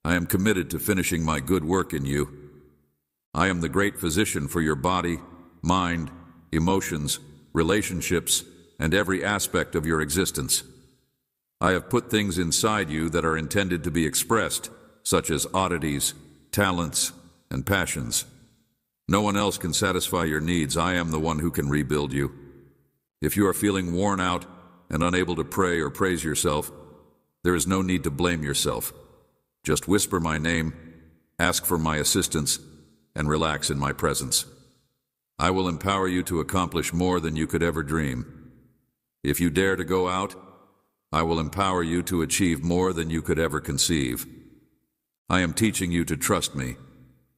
I am committed to finishing my good work in you. I am the great physician for your body, mind, emotions, relationships, and every aspect of your existence. I have put things inside you that are intended to be expressed, such as oddities, talents, and passions. No one else can satisfy your needs. I am the one who can rebuild you. If you are feeling worn out and unable to pray or praise yourself, there is no need to blame yourself. Just whisper my name, ask for my assistance, and relax in my presence. I will empower you to accomplish more than you could ever dream. If you dare to go out, I will empower you to achieve more than you could ever conceive. I am teaching you to trust me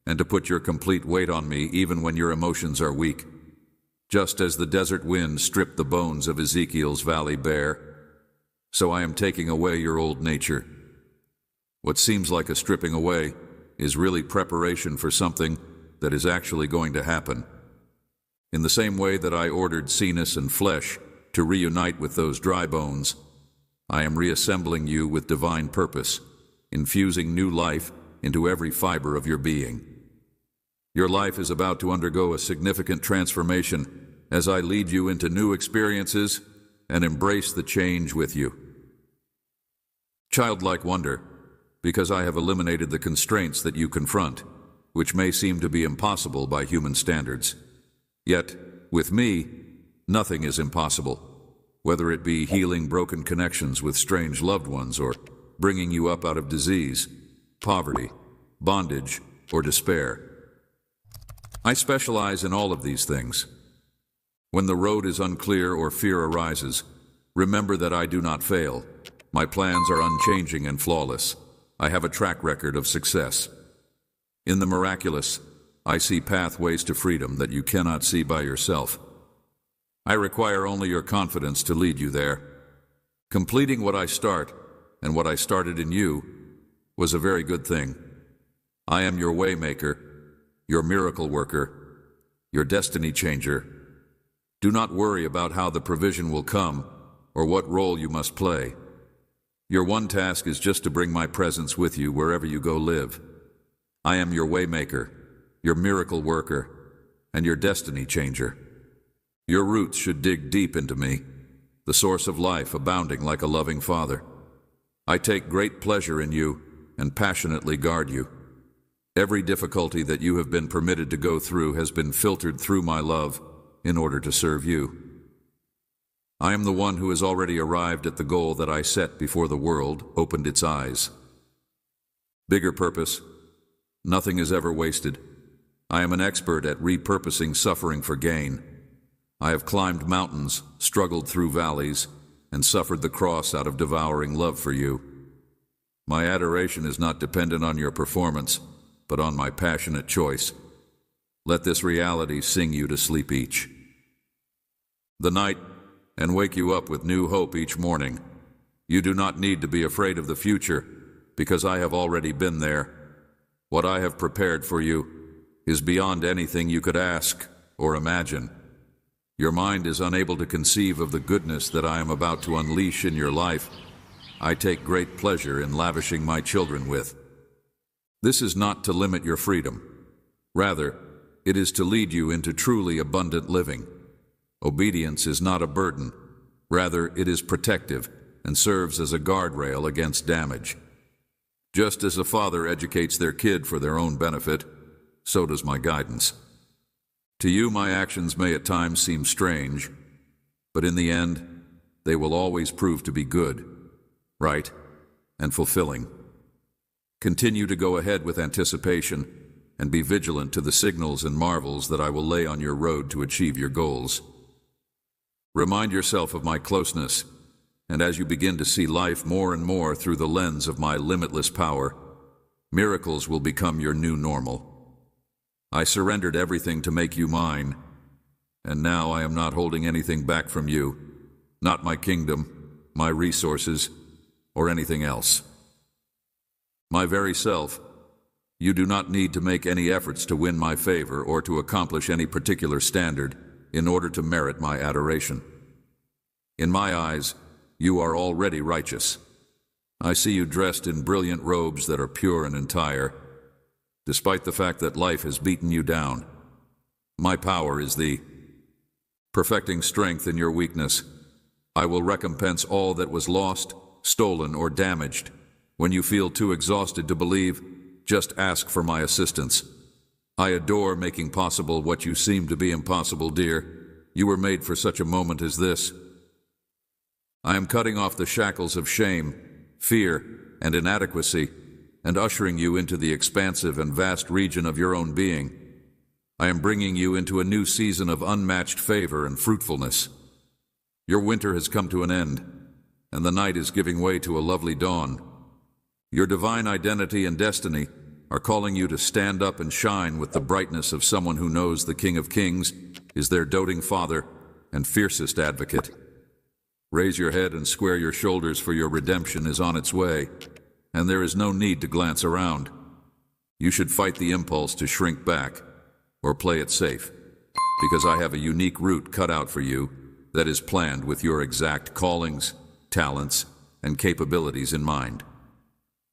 and to put your complete weight on me even when your emotions are weak. Just as the desert wind stripped the bones of Ezekiel's valley bare, so I am taking away your old nature. What seems like a stripping away is really preparation for something that is actually going to happen. In the same way that I ordered Cenas and flesh to reunite with those dry bones, I am reassembling you with divine purpose, infusing new life into every fiber of your being. Your life is about to undergo a significant transformation as I lead you into new experiences and embrace the change with you. Childlike wonder, because I have eliminated the constraints that you confront, which may seem to be impossible by human standards. Yet, with me, nothing is impossible, whether it be healing broken connections with strange loved ones or bringing you up out of disease, poverty, bondage, or despair. I specialize in all of these things. When the road is unclear or fear arises, remember that I do not fail. My plans are unchanging and flawless. I have a track record of success. In the miraculous, I see pathways to freedom that you cannot see by yourself. I require only your confidence to lead you there. Completing what I start, and what I started in you, was a very good thing. I am your waymaker, your miracle worker, your destiny changer. Do not worry about how the provision will come or what role you must play. Your one task is just to bring my presence with you wherever you go live. I am your waymaker, your miracle worker, and your destiny changer. Your roots should dig deep into me, the source of life abounding like a loving father. I take great pleasure in you and passionately guard you. Every difficulty that you have been permitted to go through has been filtered through my love in order to serve you. I am the one who has already arrived at the goal that I set before the world opened its eyes. Bigger purpose. Nothing is ever wasted. I am an expert at repurposing suffering for gain. I have climbed mountains, struggled through valleys, and suffered the cross out of devouring love for you. My adoration is not dependent on your performance, but on my passionate choice. Let this reality sing you to sleep each the night and wake you up with new hope each morning. You do not need to be afraid of the future, because I have already been there. What I have prepared for you is beyond anything you could ask or imagine. Your mind is unable to conceive of the goodness that I am about to unleash in your life. I take great pleasure in lavishing my children with. This is not to limit your freedom. Rather, it is to lead you into truly abundant living. Obedience is not a burden. Rather, it is protective and serves as a guardrail against damage. Just as a father educates their kid for their own benefit, so does my guidance. To you, my actions may at times seem strange, but in the end, they will always prove to be good, right, and fulfilling. Continue to go ahead with anticipation and be vigilant to the signals and marvels that I will lay on your road to achieve your goals. Remind yourself of my closeness, and as you begin to see life more and more through the lens of my limitless power, miracles will become your new normal. I surrendered everything to make you mine, and now I am not holding anything back from you, not my kingdom, my resources, or anything else. My very self. You do not need to make any efforts to win my favor or to accomplish any particular standard in order to merit my adoration. In my eyes, you are already righteous. I see you dressed in brilliant robes that are pure and entire, despite the fact that life has beaten you down. My power is the perfecting strength in your weakness. I will recompense all that was lost, stolen, or damaged. When you feel too exhausted to believe, just ask for my assistance. I adore making possible what you seem to be impossible, dear. You were made for such a moment as this. I am cutting off the shackles of shame, fear, and inadequacy, and ushering you into the expansive and vast region of your own being. I am bringing you into a new season of unmatched favor and fruitfulness. Your winter has come to an end, and the night is giving way to a lovely dawn. Your divine identity and destiny are calling you to stand up and shine with the brightness of someone who knows the King of Kings is their doting father and fiercest advocate. Raise your head and square your shoulders, for your redemption is on its way, and there is no need to glance around. You should fight the impulse to shrink back or play it safe, because I have a unique route cut out for you that is planned with your exact callings, talents, and capabilities in mind.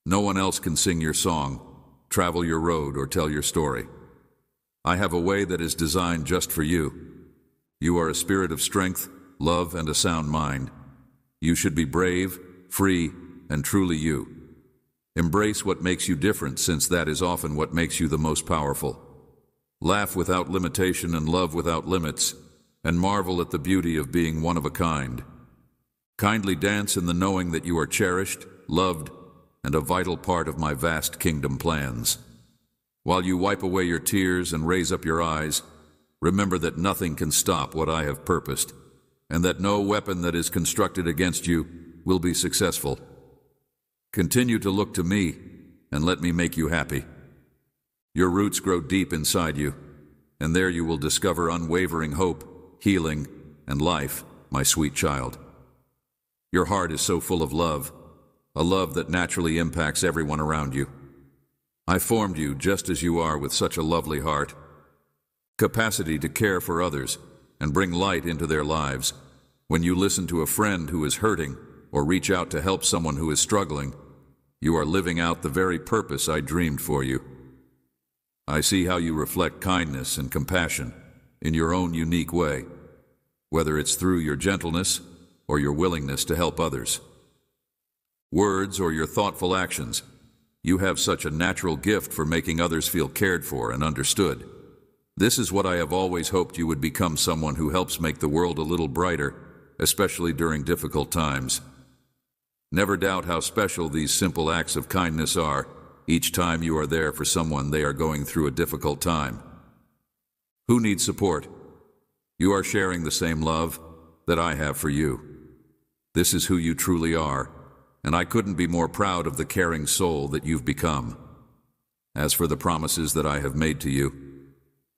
No one else can sing your song, travel your road, or tell your story. I have a way that is designed just for you. You are a spirit of strength, love, and a sound mind. You should be brave, free, and truly you. Embrace what makes you different, since that is often what makes you the most powerful. Laugh without limitation and love without limits, and marvel at the beauty of being one of a kind. Kindly dance in the knowing that you are cherished, loved, and a vital part of my vast kingdom plans. While you wipe away your tears and raise up your eyes, remember that nothing can stop what I have purposed, and that no weapon that is constructed against you will be successful. Continue to look to me, and let me make you happy. Your roots grow deep inside you, and there you will discover unwavering hope, healing, and life, my sweet child. Your heart is so full of love, a love that naturally impacts everyone around you. I formed you just as you are, with such a lovely heart, capacity to care for others and bring light into their lives. When you listen to a friend who is hurting or reach out to help someone who is struggling, you are living out the very purpose I dreamed for you. I see how you reflect kindness and compassion in your own unique way, whether it's through your gentleness or your willingness to help others. Words or your thoughtful actions, you have such a natural gift for making others feel cared for and understood. This is what I have always hoped you would become, someone who helps make the world a little brighter, especially during difficult times. Never doubt how special these simple acts of kindness are each time you are there for someone they are going through a difficult time. Who needs support? You are sharing the same love that I have for you. This is who you truly are, and I couldn't be more proud of the caring soul that you've become. As for the promises that I have made to you,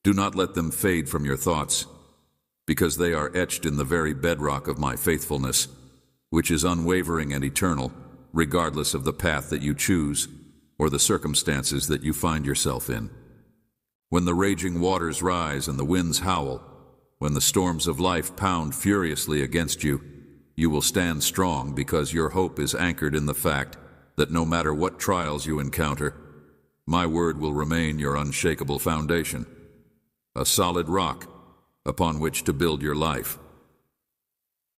do not let them fade from your thoughts, because they are etched in the very bedrock of my faithfulness, which is unwavering and eternal, regardless of the path that you choose or the circumstances that you find yourself in. When the raging waters rise and the winds howl, when the storms of life pound furiously against you, you will stand strong, because your hope is anchored in the fact that no matter what trials you encounter, my word will remain your unshakable foundation, a solid rock upon which to build your life.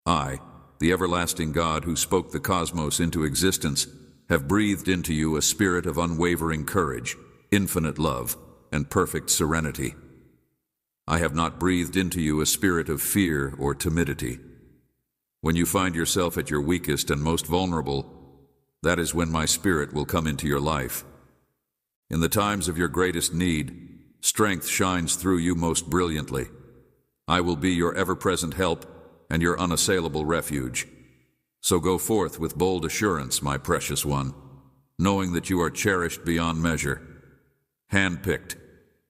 I, the everlasting God who spoke the cosmos into existence, have breathed into you a spirit of unwavering courage, infinite love, and perfect serenity. I have not breathed into you a spirit of fear or timidity. When you find yourself at your weakest and most vulnerable, that is when my spirit will come into your life. In the times of your greatest need, strength shines through you most brilliantly. I will be your ever-present help and your unassailable refuge. So go forth with bold assurance, my precious one, knowing that you are cherished beyond measure, hand-picked,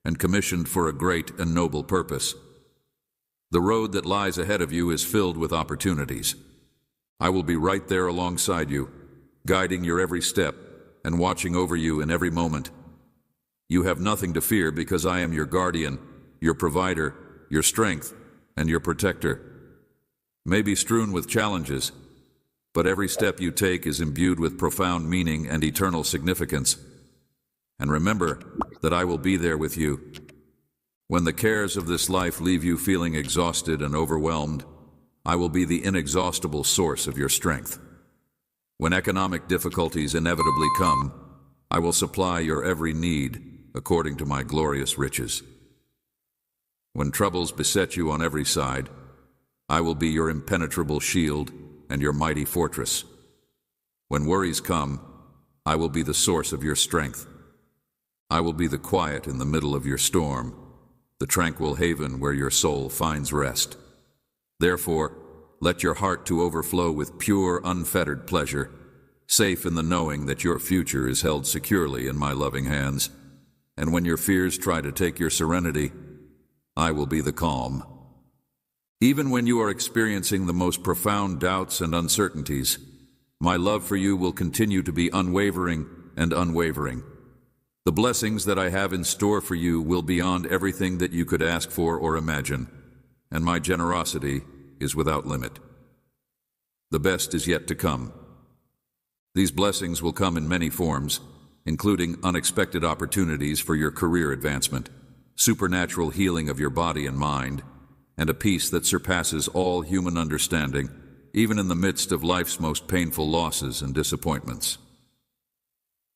and commissioned for a great and noble purpose. The road that lies ahead of you is filled with opportunities. I will be right there alongside you, guiding your every step and watching over you in every moment. You have nothing to fear, because I am your guardian, your provider, your strength, and your protector. May be strewn with challenges, but every step you take is imbued with profound meaning and eternal significance. And remember that I will be there with you. When the cares of this life leave you feeling exhausted and overwhelmed, I will be the inexhaustible source of your strength. When economic difficulties inevitably come, I will supply your every need according to my glorious riches. When troubles beset you on every side, I will be your impenetrable shield and your mighty fortress. When worries come, I will be the source of your strength. I will be the quiet in the middle of your storm, the tranquil haven where your soul finds rest. Therefore, let your heart to overflow with pure, unfettered pleasure, safe in the knowing that your future is held securely in my loving hands. And when your fears try to take your serenity, I will be the calm. Even when you are experiencing the most profound doubts and uncertainties, my love for you will continue to be unwavering and unwavering. The blessings that I have in store for you will be beyond everything that you could ask for or imagine, and my generosity is without limit. The best is yet to come. These blessings will come in many forms, including unexpected opportunities for your career advancement, supernatural healing of your body and mind, and a peace that surpasses all human understanding, even in the midst of life's most painful losses and disappointments.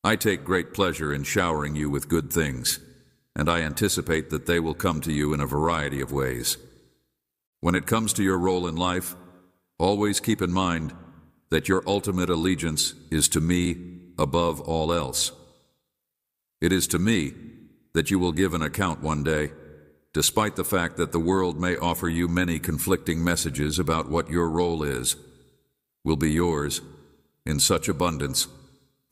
I take great pleasure in showering you with good things, and I anticipate that they will come to you in a variety of ways. When it comes to your role in life, always keep in mind that your ultimate allegiance is to me above all else. It is to me that you will give an account one day, despite the fact that the world may offer you many conflicting messages about what your role will be yours in such abundance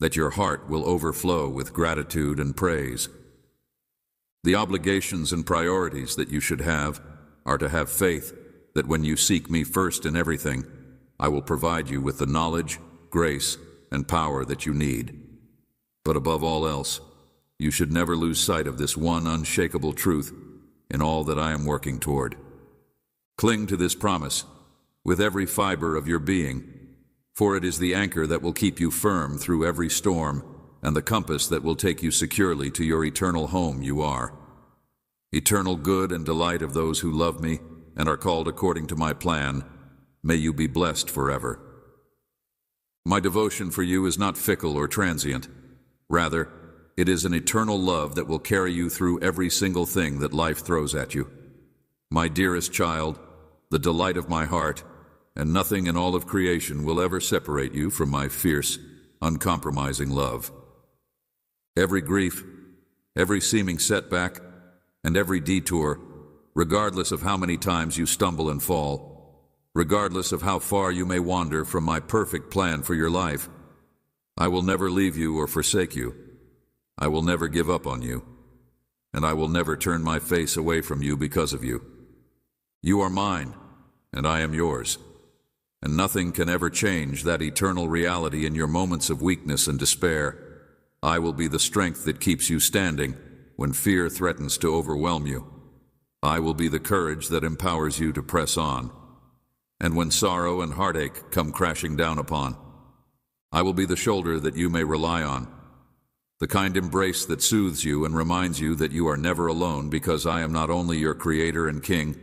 that your heart will overflow with gratitude and praise. The obligations and priorities that you should have are to have faith that when you seek me first in everything, I will provide you with the knowledge, grace, and power that you need. But above all else, you should never lose sight of this one unshakable truth in all that I am working toward. Cling to this promise with every fiber of your being, for it is the anchor that will keep you firm through every storm and the compass that will take you securely to your eternal home you are. Eternal good and delight of those who love me and are called according to my plan, may you be blessed forever. My devotion for you is not fickle or transient. Rather, it is an eternal love that will carry you through every single thing that life throws at you. My dearest child, the delight of my heart, and nothing in all of creation will ever separate you from my fierce, uncompromising love. Every grief, every seeming setback, and every detour, regardless of how many times you stumble and fall, regardless of how far you may wander from my perfect plan for your life, I will never leave you or forsake you. I will never give up on you, and I will never turn my face away from you because of you. You are mine, and I am yours, and nothing can ever change that eternal reality in your moments of weakness and despair. I will be the strength that keeps you standing when fear threatens to overwhelm you. I will be the courage that empowers you to press on. And when sorrow and heartache come crashing down upon, I will be the shoulder that you may rely on, the kind embrace that soothes you and reminds you that you are never alone, because I am not only your creator and king,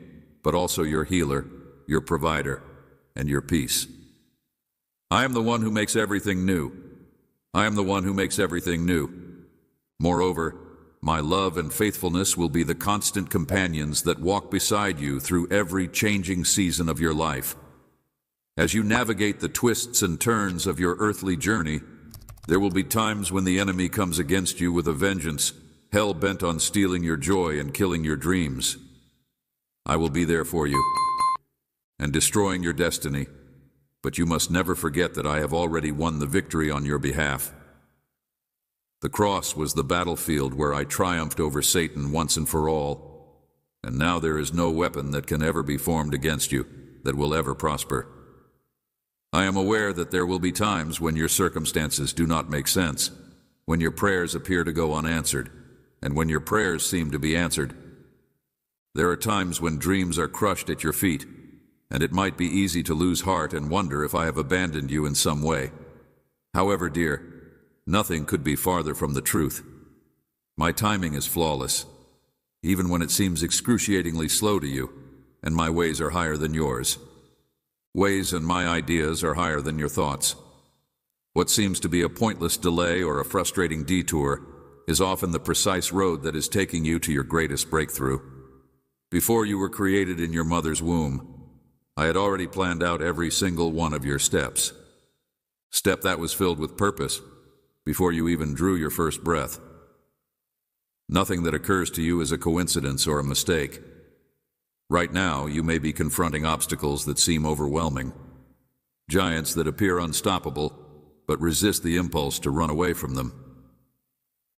but also your healer, your provider, and your peace. I am the one who makes everything new. I am the one who makes everything new. Moreover, my love and faithfulness will be the constant companions that walk beside you through every changing season of your life. As you navigate the twists and turns of your earthly journey, there will be times when the enemy comes against you with a vengeance, hell-bent on stealing your joy and killing your dreams. I will be there for you and destroying your destiny, but you must never forget that I have already won the victory on your behalf. The cross was the battlefield where I triumphed over Satan once and for all, and now there is no weapon that can ever be formed against you that will ever prosper. I am aware that there will be times when your circumstances do not make sense, when your prayers appear to go unanswered, and when your prayers seem to be answered. There are times when dreams are crushed at your feet, and it might be easy to lose heart and wonder if I have abandoned you in some way. However, dear, nothing could be farther from the truth. My timing is flawless, even when it seems excruciatingly slow to you, and my ways are higher than yours. Ways and my ideas are higher than your thoughts. What seems to be a pointless delay or a frustrating detour is often the precise road that is taking you to your greatest breakthrough. Before you were created in your mother's womb, I had already planned out every single one of your steps. Step that was filled with purpose before you even drew your first breath. Nothing that occurs to you is a coincidence or a mistake. Right now, you may be confronting obstacles that seem overwhelming, giants that appear unstoppable, but resist the impulse to run away from them.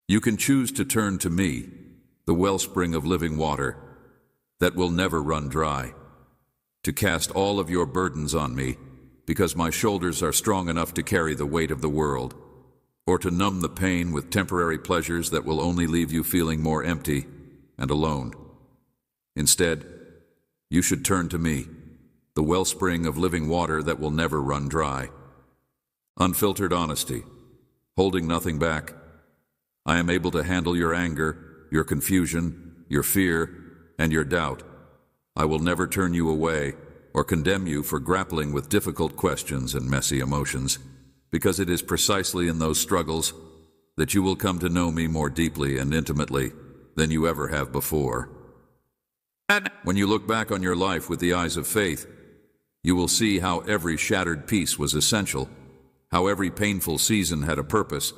You can choose to turn to me, the wellspring of living water that will never run dry, to cast all of your burdens on me, because my shoulders are strong enough to carry the weight of the world, or to numb the pain with temporary pleasures that will only leave you feeling more empty and alone. Instead, you should turn to me, the wellspring of living water that will never run dry. Unfiltered honesty, holding nothing back. I am able to handle your anger, your confusion, your fear, and your doubt, I will never turn you away or condemn you for grappling with difficult questions and messy emotions, because it is precisely in those struggles that you will come to know me more deeply and intimately than you ever have before. And when you look back on your life with the eyes of faith, you will see how every shattered piece was essential, how every painful season had a purpose,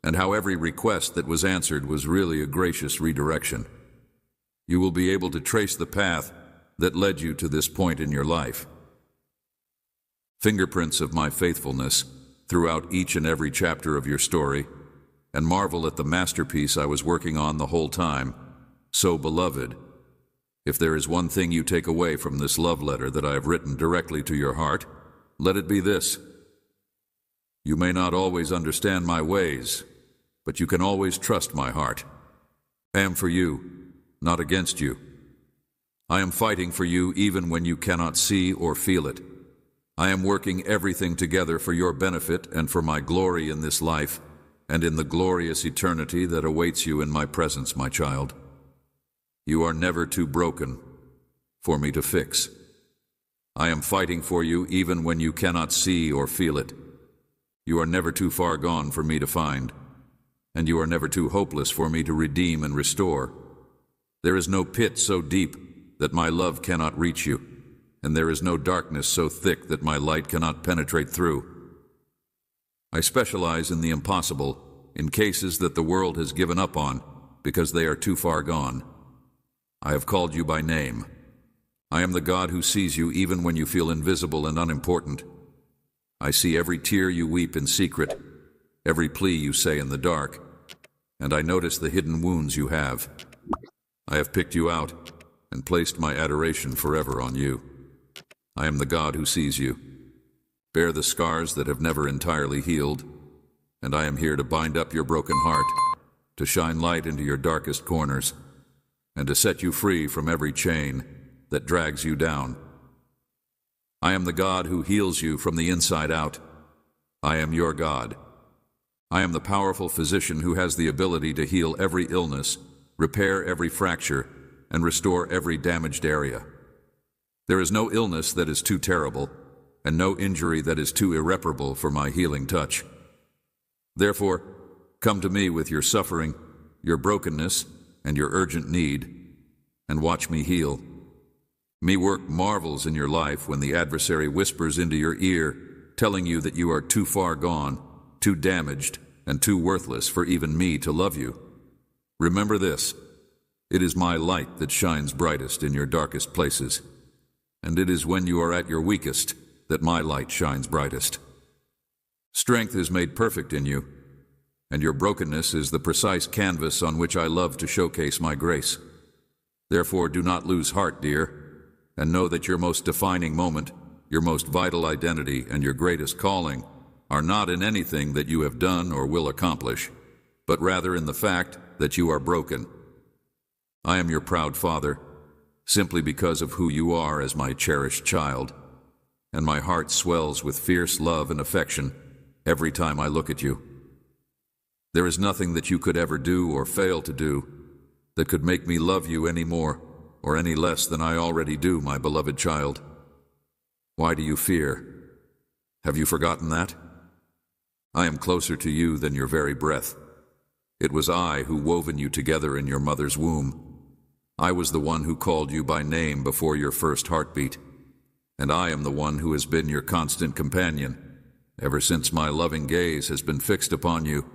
and how every request that was answered was really a gracious redirection. You will be able to trace the path that led you to this point in your life. Fingerprints of my faithfulness throughout each and every chapter of your story, and marvel at the masterpiece I was working on the whole time. So, beloved, if there is one thing you take away from this love letter that I have written directly to your heart, let it be this. You may not always understand my ways, but you can always trust my heart. I am for you, not against you. I am fighting for you even when you cannot see or feel it. I am working everything together for your benefit and for my glory in this life and in the glorious eternity that awaits you in my presence, my child. You are never too broken for me to fix. I am fighting for you even when you cannot see or feel it. You are never too far gone for me to find, and you are never too hopeless for me to redeem and restore. There is no pit so deep that my love cannot reach you, and there is no darkness so thick that my light cannot penetrate through. I specialize in the impossible, in cases that the world has given up on because they are too far gone. I have called you by name. I am the God who sees you even when you feel invisible and unimportant. I see every tear you weep in secret, every plea you say in the dark, and I notice the hidden wounds you have. I have picked you out and placed my adoration forever on you. I am the God who sees you. Bear the scars that have never entirely healed, and I am here to bind up your broken heart, to shine light into your darkest corners, and to set you free from every chain that drags you down. I am the God who heals you from the inside out. I am your God. I am the powerful physician who has the ability to heal every illness, repair every fracture, and restore every damaged area. There is no illness that is too terrible, and no injury that is too irreparable for my healing touch. Therefore, come to me with your suffering, your brokenness, and your urgent need, and watch me heal. Me work marvels in your life when the adversary whispers into your ear, telling you that you are too far gone, too damaged, and too worthless for even me to love you. Remember this. It is my light that shines brightest in your darkest places, and it is when you are at your weakest that my light shines brightest. Strength is made perfect in you, and your brokenness is the precise canvas on which I love to showcase my grace. Therefore, do not lose heart, dear, and know that your most defining moment, your most vital identity, and your greatest calling are not in anything that you have done or will accomplish, but rather in the fact that you are broken. I am your proud father, simply because of who you are as my cherished child, and my heart swells with fierce love and affection every time I look at you. There is nothing that you could ever do or fail to do that could make me love you any more or any less than I already do, my beloved child. Why do you fear? Have you forgotten that? I am closer to you than your very breath. It was I who woven you together in your mother's womb. I was the one who called you by name before your first heartbeat, and I am the one who has been your constant companion ever since my loving gaze has been fixed upon you,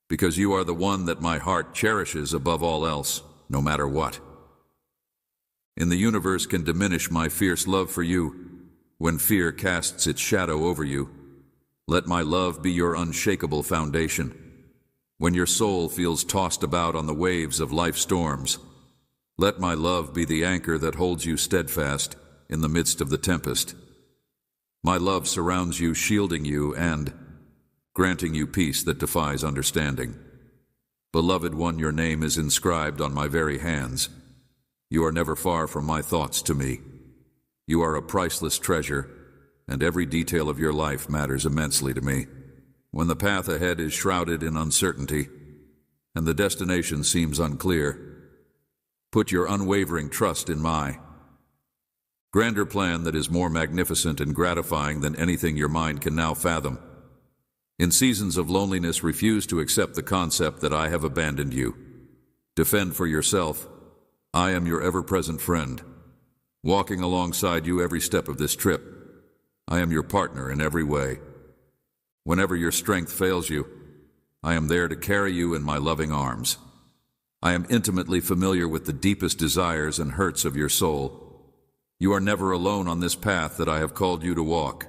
because you are the one that my heart cherishes above all else, no matter what. In the universe can diminish my fierce love for you when fear casts its shadow over you. Let my love be your unshakable foundation. When your soul feels tossed about on the waves of life's storms, let my love be the anchor that holds you steadfast in the midst of the tempest. My love surrounds you, shielding you and granting you peace that defies understanding. Beloved one, your name is inscribed on my very hands. You are never far from my thoughts to me. You are a priceless treasure, and every detail of your life matters immensely to me. When the path ahead is shrouded in uncertainty, and the destination seems unclear, put your unwavering trust in Grander plan that is more magnificent and gratifying than anything your mind can now fathom. In seasons of loneliness, refuse to accept the concept that I have abandoned you. Defend for yourself. I am your ever-present friend, walking alongside you every step of this trip. I am your partner in every way. Whenever your strength fails you, I am there to carry you in my loving arms. I am intimately familiar with the deepest desires and hurts of your soul. You are never alone on this path that I have called you to walk.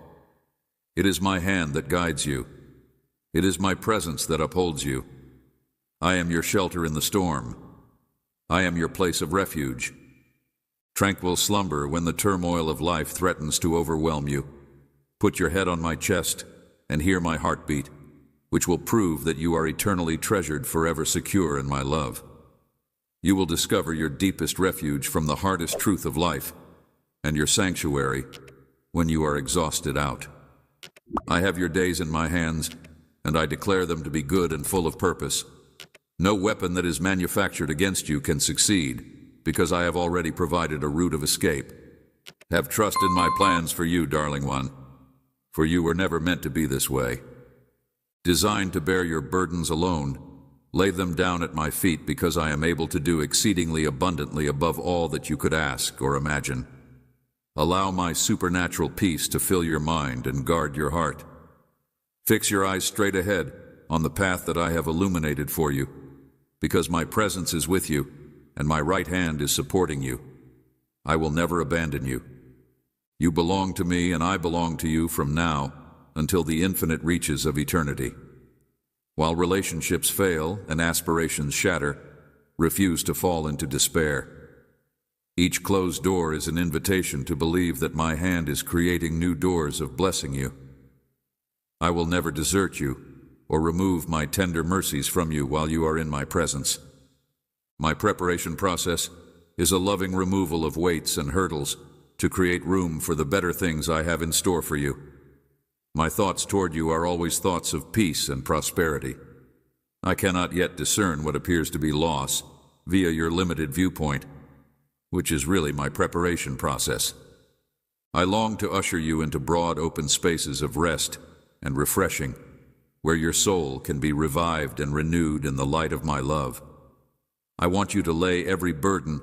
It is my hand that guides you. It is my presence that upholds you. I am your shelter in the storm. I am your place of refuge. Tranquil slumber when the turmoil of life threatens to overwhelm you. Put your head on my chest and hear my heartbeat, which will prove that you are eternally treasured, forever secure in my love. You will discover your deepest refuge from the hardest truth of life, and your sanctuary when you are exhausted out. I have your days in my hands, and I declare them to be good and full of purpose. No weapon that is manufactured against you can succeed, because I have already provided a route of escape. Have trust in my plans for you, darling one, for you were never meant to be this way. Designed to bear your burdens alone, lay them down at my feet, because I am able to do exceedingly abundantly above all that you could ask or imagine. Allow my supernatural peace to fill your mind and guard your heart. Fix your eyes straight ahead on the path that I have illuminated for you, because my presence is with you and my right hand is supporting you. I will never abandon you. You belong to me and I belong to you from now until the infinite reaches of eternity. While relationships fail and aspirations shatter, refuse to fall into despair. Each closed door is an invitation to believe that my hand is creating new doors of blessing you. I will never desert you or remove my tender mercies from you while you are in my presence. My preparation process is a loving removal of weights and hurdles to create room for the better things I have in store for you. My thoughts toward you are always thoughts of peace and prosperity. I cannot yet discern what appears to be loss via your limited viewpoint, which is really my preparation process. I long to usher you into broad open spaces of rest and refreshing, where your soul can be revived and renewed in the light of my love. I want you to lay every burden,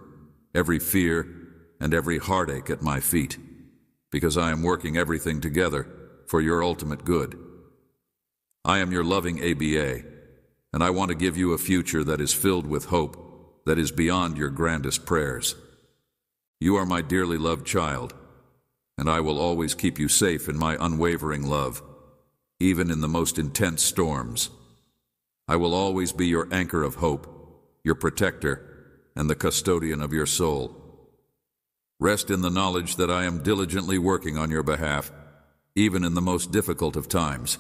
every fear, and every heartache at my feet, because I am working everything together for your ultimate good. I am your loving ABA, and I want to give you a future that is filled with hope, that is beyond your grandest prayers. You are my dearly loved child, and I will always keep you safe in my unwavering love, even in the most intense storms. I will always be your anchor of hope, your protector, and the custodian of your soul. Rest in the knowledge that I am diligently working on your behalf, even in the most difficult of times.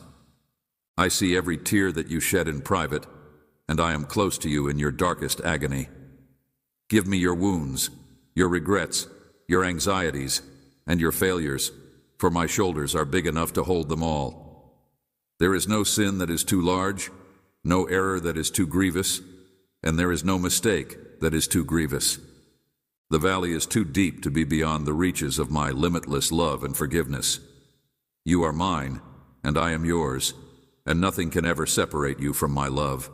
I see every tear that you shed in private, and I am close to you in your darkest agony. Give me your wounds, your regrets, your anxieties, and your failures, for my shoulders are big enough to hold them all. There is no sin that is too large, no error that is too grievous, and there is no mistake that is too grievous. The valley is too deep to be beyond the reaches of my limitless love and forgiveness. You are mine, and I am yours, and nothing can ever separate you from my love.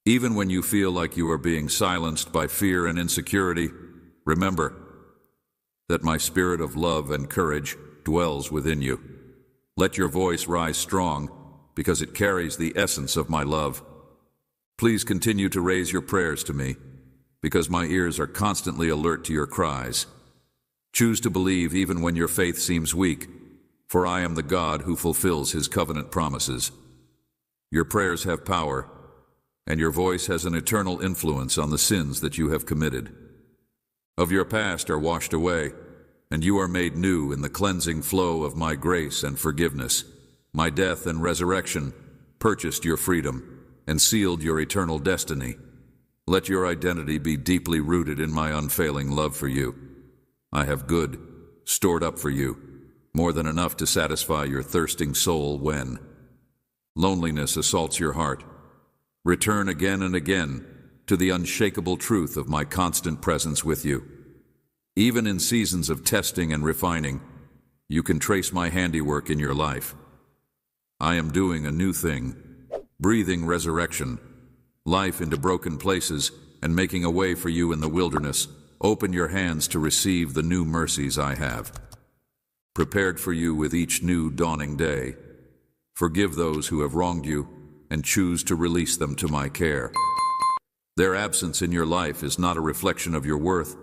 Even when you feel like you are being silenced by fear and insecurity, remember that my spirit of love and courage dwells within you. Let your voice rise strong, because it carries the essence of my love. Please continue to raise your prayers to me, because my ears are constantly alert to your cries. Choose to believe even when your faith seems weak, for I am the God who fulfills his covenant promises. Your prayers have power, and your voice has an eternal influence on the sins that you have committed. Of your past are washed away, and you are made new in the cleansing flow of my grace and forgiveness. My death and resurrection purchased your freedom and sealed your eternal destiny. Let your identity be deeply rooted in my unfailing love for you. I have good stored up for you, more than enough to satisfy your thirsting soul when loneliness assaults your heart. Return again and again to the unshakable truth of my constant presence with you. Even in seasons of testing and refining, you can trace my handiwork in your life. I am doing a new thing, breathing resurrection, life into broken places, and making a way for you in the wilderness. Open your hands to receive the new mercies I have prepared for you with each new dawning day. Forgive those who have wronged you, and choose to release them to my care. Their absence in your life is not a reflection of your worth,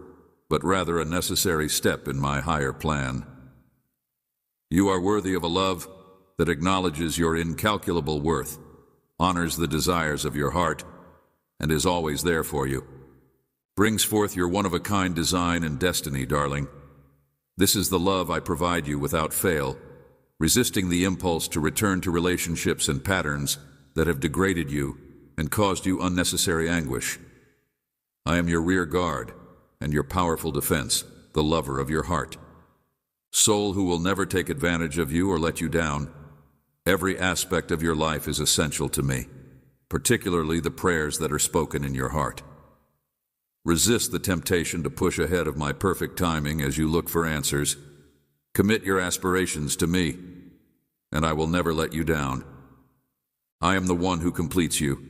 but rather a necessary step in my higher plan. You are worthy of a love that acknowledges your incalculable worth, honors the desires of your heart, and is always there for you. Brings forth your one-of-a-kind design and destiny, darling. This is the love I provide you without fail, resisting the impulse to return to relationships and patterns that have degraded you and caused you unnecessary anguish. I am your rear guard and your powerful defense, the lover of your heart. Soul who will never take advantage of you or let you down. Every aspect of your life is essential to me, particularly the prayers that are spoken in your heart. Resist the temptation to push ahead of my perfect timing as you look for answers. Commit your aspirations to me, and I will never let you down. I am the one who completes you.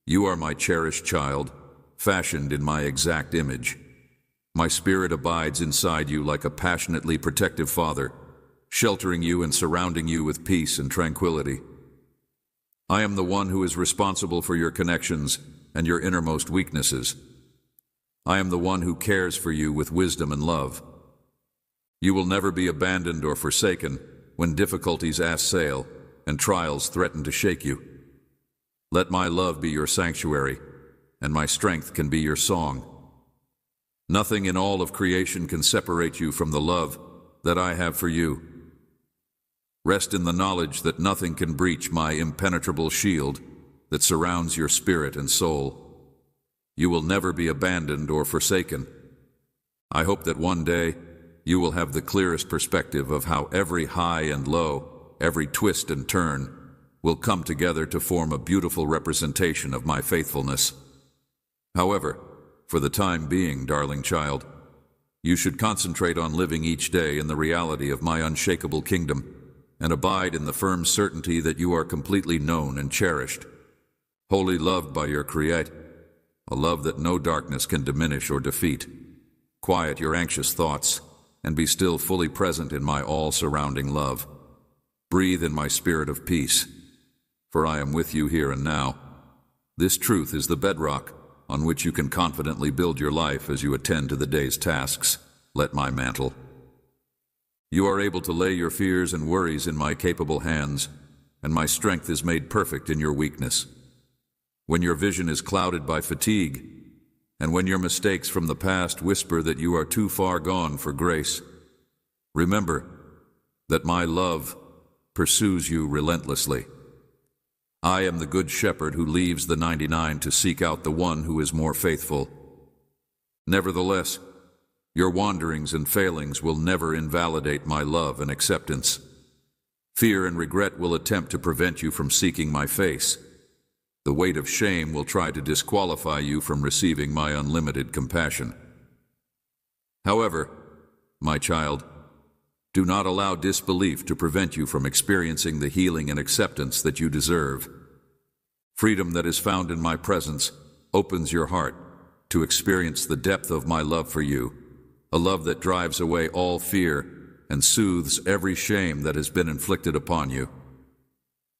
You are my cherished child, fashioned in my exact image. My spirit abides inside you like a passionately protective father, sheltering you and surrounding you with peace and tranquility. I am the one who is responsible for your connections and your innermost weaknesses. I am the one who cares for you with wisdom and love. You will never be abandoned or forsaken when difficulties assail and trials threaten to shake you. Let my love be your sanctuary, and my strength can be your song. Nothing in all of creation can separate you from the love that I have for you. Rest in the knowledge that nothing can breach my impenetrable shield that surrounds your spirit and soul. You will never be abandoned or forsaken. I hope that one day you will have the clearest perspective of how every high and low, every twist and turn, will come together to form a beautiful representation of my faithfulness. However, for the time being, darling child, you should concentrate on living each day in the reality of my unshakable kingdom, and abide in the firm certainty that you are completely known and cherished, wholly loved by your Creator, a love that no darkness can diminish or defeat. Quiet your anxious thoughts, and be still fully present in my all-surrounding love. Breathe in my spirit of peace, for I am with you here and now. This truth is the bedrock on which you can confidently build your life as you attend to the day's tasks. Let my mantle. You are able to lay your fears and worries in my capable hands, and my strength is made perfect in your weakness. When your vision is clouded by fatigue, and when your mistakes from the past whisper that you are too far gone for grace, remember that my love pursues you relentlessly. I am the good shepherd who leaves the 99 to seek out the one who is more faithful. Nevertheless, your wanderings and failings will never invalidate my love and acceptance. Fear and regret will attempt to prevent you from seeking my face. The weight of shame will try to disqualify you from receiving my unlimited compassion. However, my child, do not allow disbelief to prevent you from experiencing the healing and acceptance that you deserve. Freedom that is found in my presence opens your heart to experience the depth of my love for you, a love that drives away all fear and soothes every shame that has been inflicted upon you.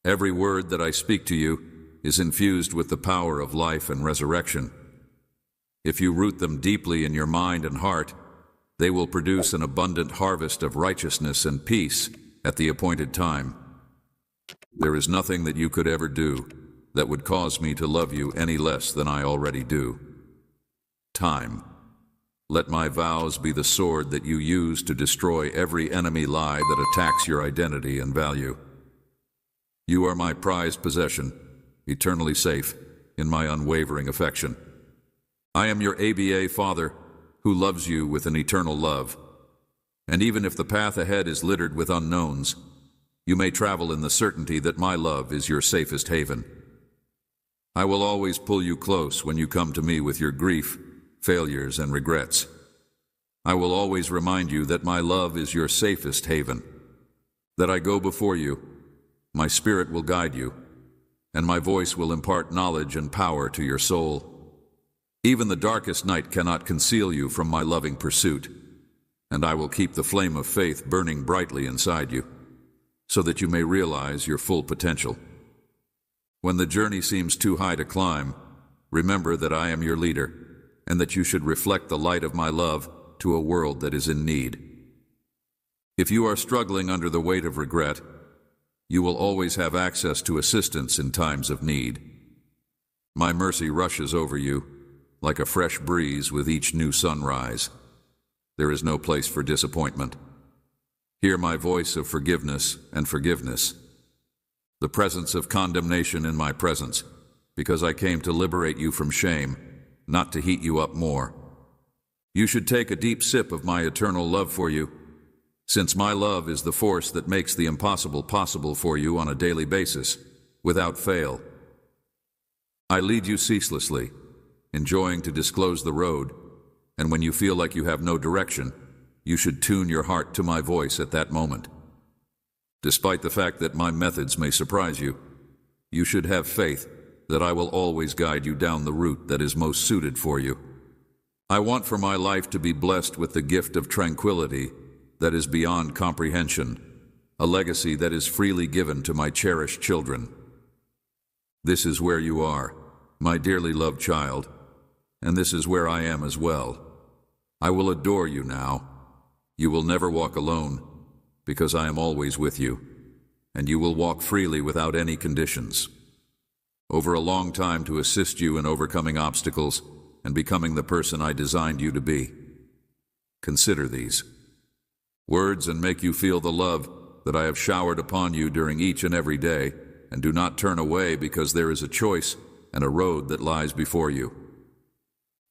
Every word that I speak to you is infused with the power of life and resurrection. If you root them deeply in your mind and heart, they will produce an abundant harvest of righteousness and peace at the appointed time. There is nothing that you could ever do that would cause me to love you any less than I already do. Time. Let my vows be the sword that you use to destroy every enemy lie that attacks your identity and value. You are my prized possession, eternally safe in my unwavering affection. I am your ABA Father, who loves you with an eternal love. And even if the path ahead is littered with unknowns, you may travel in the certainty that my love is your safest haven. I will always pull you close when you come to me with your grief, failures, and regrets. I will always remind you that my love is your safest haven, that I go before you, my spirit will guide you, and my voice will impart knowledge and power to your soul. Even the darkest night cannot conceal you from my loving pursuit, and I will keep the flame of faith burning brightly inside you, so that you may realize your full potential. When the journey seems too high to climb, remember that I am your leader, and that you should reflect the light of my love to a world that is in need. If you are struggling under the weight of regret, you will always have access to assistance in times of need. My mercy rushes over you like a fresh breeze with each new sunrise. There is no place for disappointment. Hear my voice of forgiveness and forgiveness, the presence of condemnation in my presence, because I came to liberate you from shame, not to heat you up more. You should take a deep sip of my eternal love for you, since my love is the force that makes the impossible possible for you on a daily basis, without fail. I lead you ceaselessly, enjoying to disclose the road, and when you feel like you have no direction, you should tune your heart to my voice at that moment. Despite the fact that my methods may surprise you, you should have faith that I will always guide you down the route that is most suited for you. I want for my life to be blessed with the gift of tranquility that is beyond comprehension, a legacy that is freely given to my cherished children. This is where you are, my dearly loved child, and this is where I am as well. I will adore you now. You will never walk alone, because I am always with you, and you will walk freely without any conditions. Over a long time to assist you in overcoming obstacles and becoming the person I designed you to be. Consider these words and make you feel the love that I have showered upon you during each and every day, and do not turn away because there is a choice and a road that lies before you,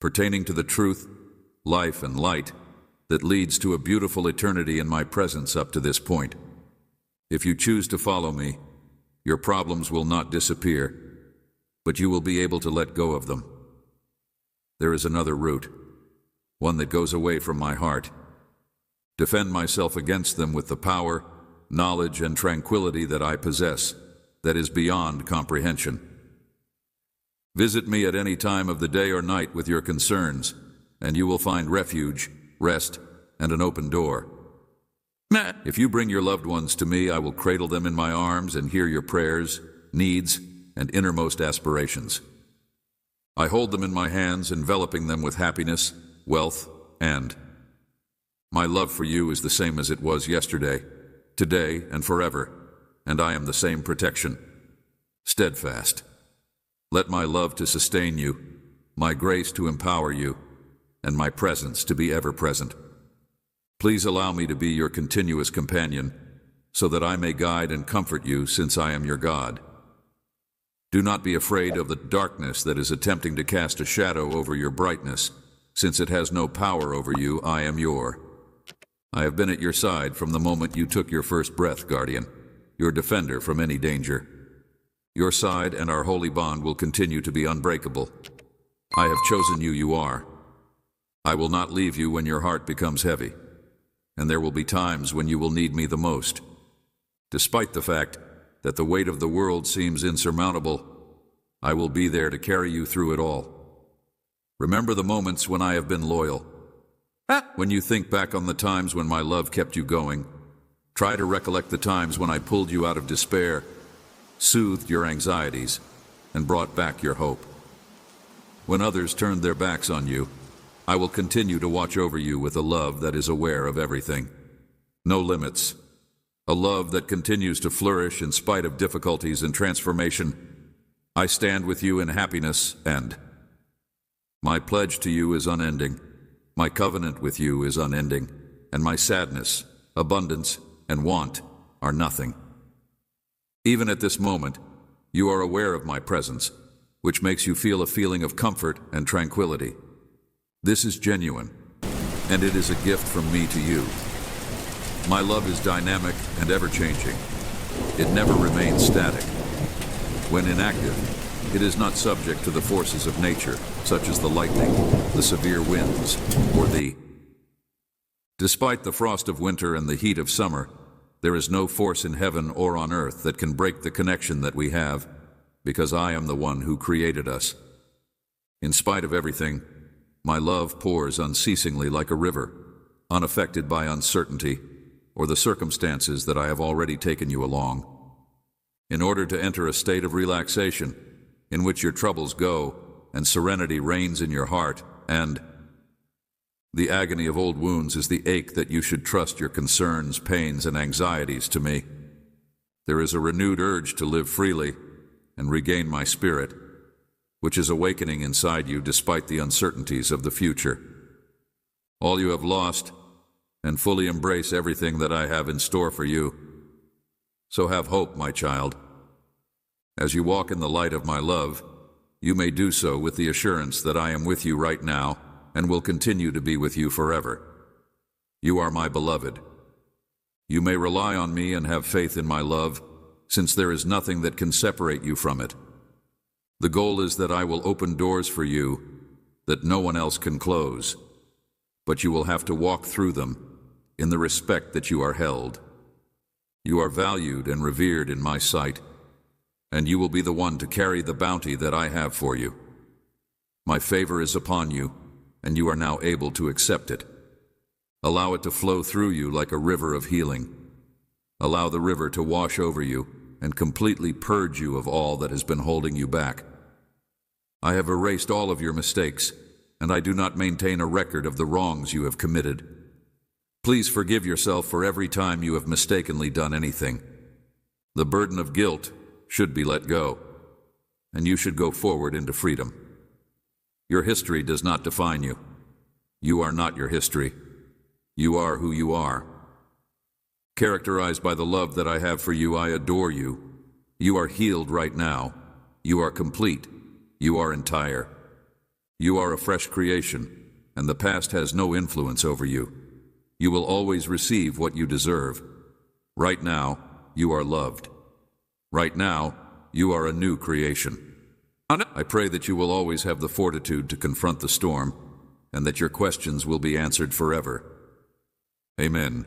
pertaining to the truth, life, and light that leads to a beautiful eternity in my presence up to this point. If you choose to follow me, your problems will not disappear, but you will be able to let go of them. There is another route, one that goes away from my heart. Defend myself against them with the power, knowledge, and tranquility that I possess, that is beyond comprehension. Visit me at any time of the day or night with your concerns, and you will find refuge, rest, and an open door. If you bring your loved ones to me, I will cradle them in my arms and hear your prayers, needs, and innermost aspirations. I hold them in my hands, enveloping them with happiness, wealth, and my love for you is the same as it was yesterday, today, and forever, and I am the same protection. Steadfast. Let my love to sustain you, my grace to empower you, and my presence to be ever present. Please allow me to be your continuous companion, so that I may guide and comfort you since I am your God. Do not be afraid of the darkness that is attempting to cast a shadow over your brightness, since it has no power over you. I am I have been at your side from the moment you took your first breath, Guardian, your defender from any danger. Your side and our holy bond will continue to be unbreakable. I have chosen you, you are. I will not leave you when your heart becomes heavy, and there will be times when you will need me the most. Despite the fact that the weight of the world seems insurmountable, I will be there to carry you through it all. Remember the moments when I have been loyal. When you think back on the times when my love kept you going, try to recollect the times when I pulled you out of despair, soothed your anxieties, and brought back your hope. When others turned their backs on you, I will continue to watch over you with a love that is aware of everything. No limits. A love that continues to flourish in spite of difficulties and transformation. I stand with you in happiness, and my pledge to you is unending. My covenant with you is unending, and my sadness, abundance, and want are nothing. Even at this moment, you are aware of my presence, which makes you feel a feeling of comfort and tranquility. This is genuine, and it is a gift from me to you. My love is dynamic and ever-changing. It never remains static. When inactive, it is not subject to the forces of nature, such as the lightning, the severe winds, or the Despite the frost of winter and the heat of summer, there is no force in heaven or on earth that can break the connection that we have, because I am the one who created us. In spite of everything, my love pours unceasingly like a river, unaffected by uncertainty or the circumstances that I have already taken you along. In order to enter a state of relaxation, in which your troubles go and serenity reigns in your heart, and the agony of old wounds is the ache that you should trust your concerns, pains, and anxieties to me. There is a renewed urge to live freely and regain my spirit, which is awakening inside you despite the uncertainties of the future. All you have lost, and fully embrace everything that I have in store for you. So have hope, my child. As you walk in the light of my love, you may do so with the assurance that I am with you right now and will continue to be with you forever. You are my beloved. You may rely on me and have faith in my love, since there is nothing that can separate you from it. The goal is that I will open doors for you that no one else can close, but you will have to walk through them in the respect that you are held. You are valued and revered in my sight, and you will be the one to carry the bounty that I have for you. My favor is upon you, and you are now able to accept it. Allow it to flow through you like a river of healing. Allow the river to wash over you and completely purge you of all that has been holding you back. I have erased all of your mistakes, and I do not maintain a record of the wrongs you have committed. Please forgive yourself for every time you have mistakenly done anything. The burden of guilt should be let go, and you should go forward into freedom. Your history does not define you. You are not your history. You are who you are. Characterized by the love that I have for you, I adore you. You are healed right now. You are complete. You are entire. You are a fresh creation, and the past has no influence over you. You will always receive what you deserve. Right now, you are loved. Right now, you are a new creation. I pray that you will always have the fortitude to confront the storm, and that your questions will be answered forever. Amen.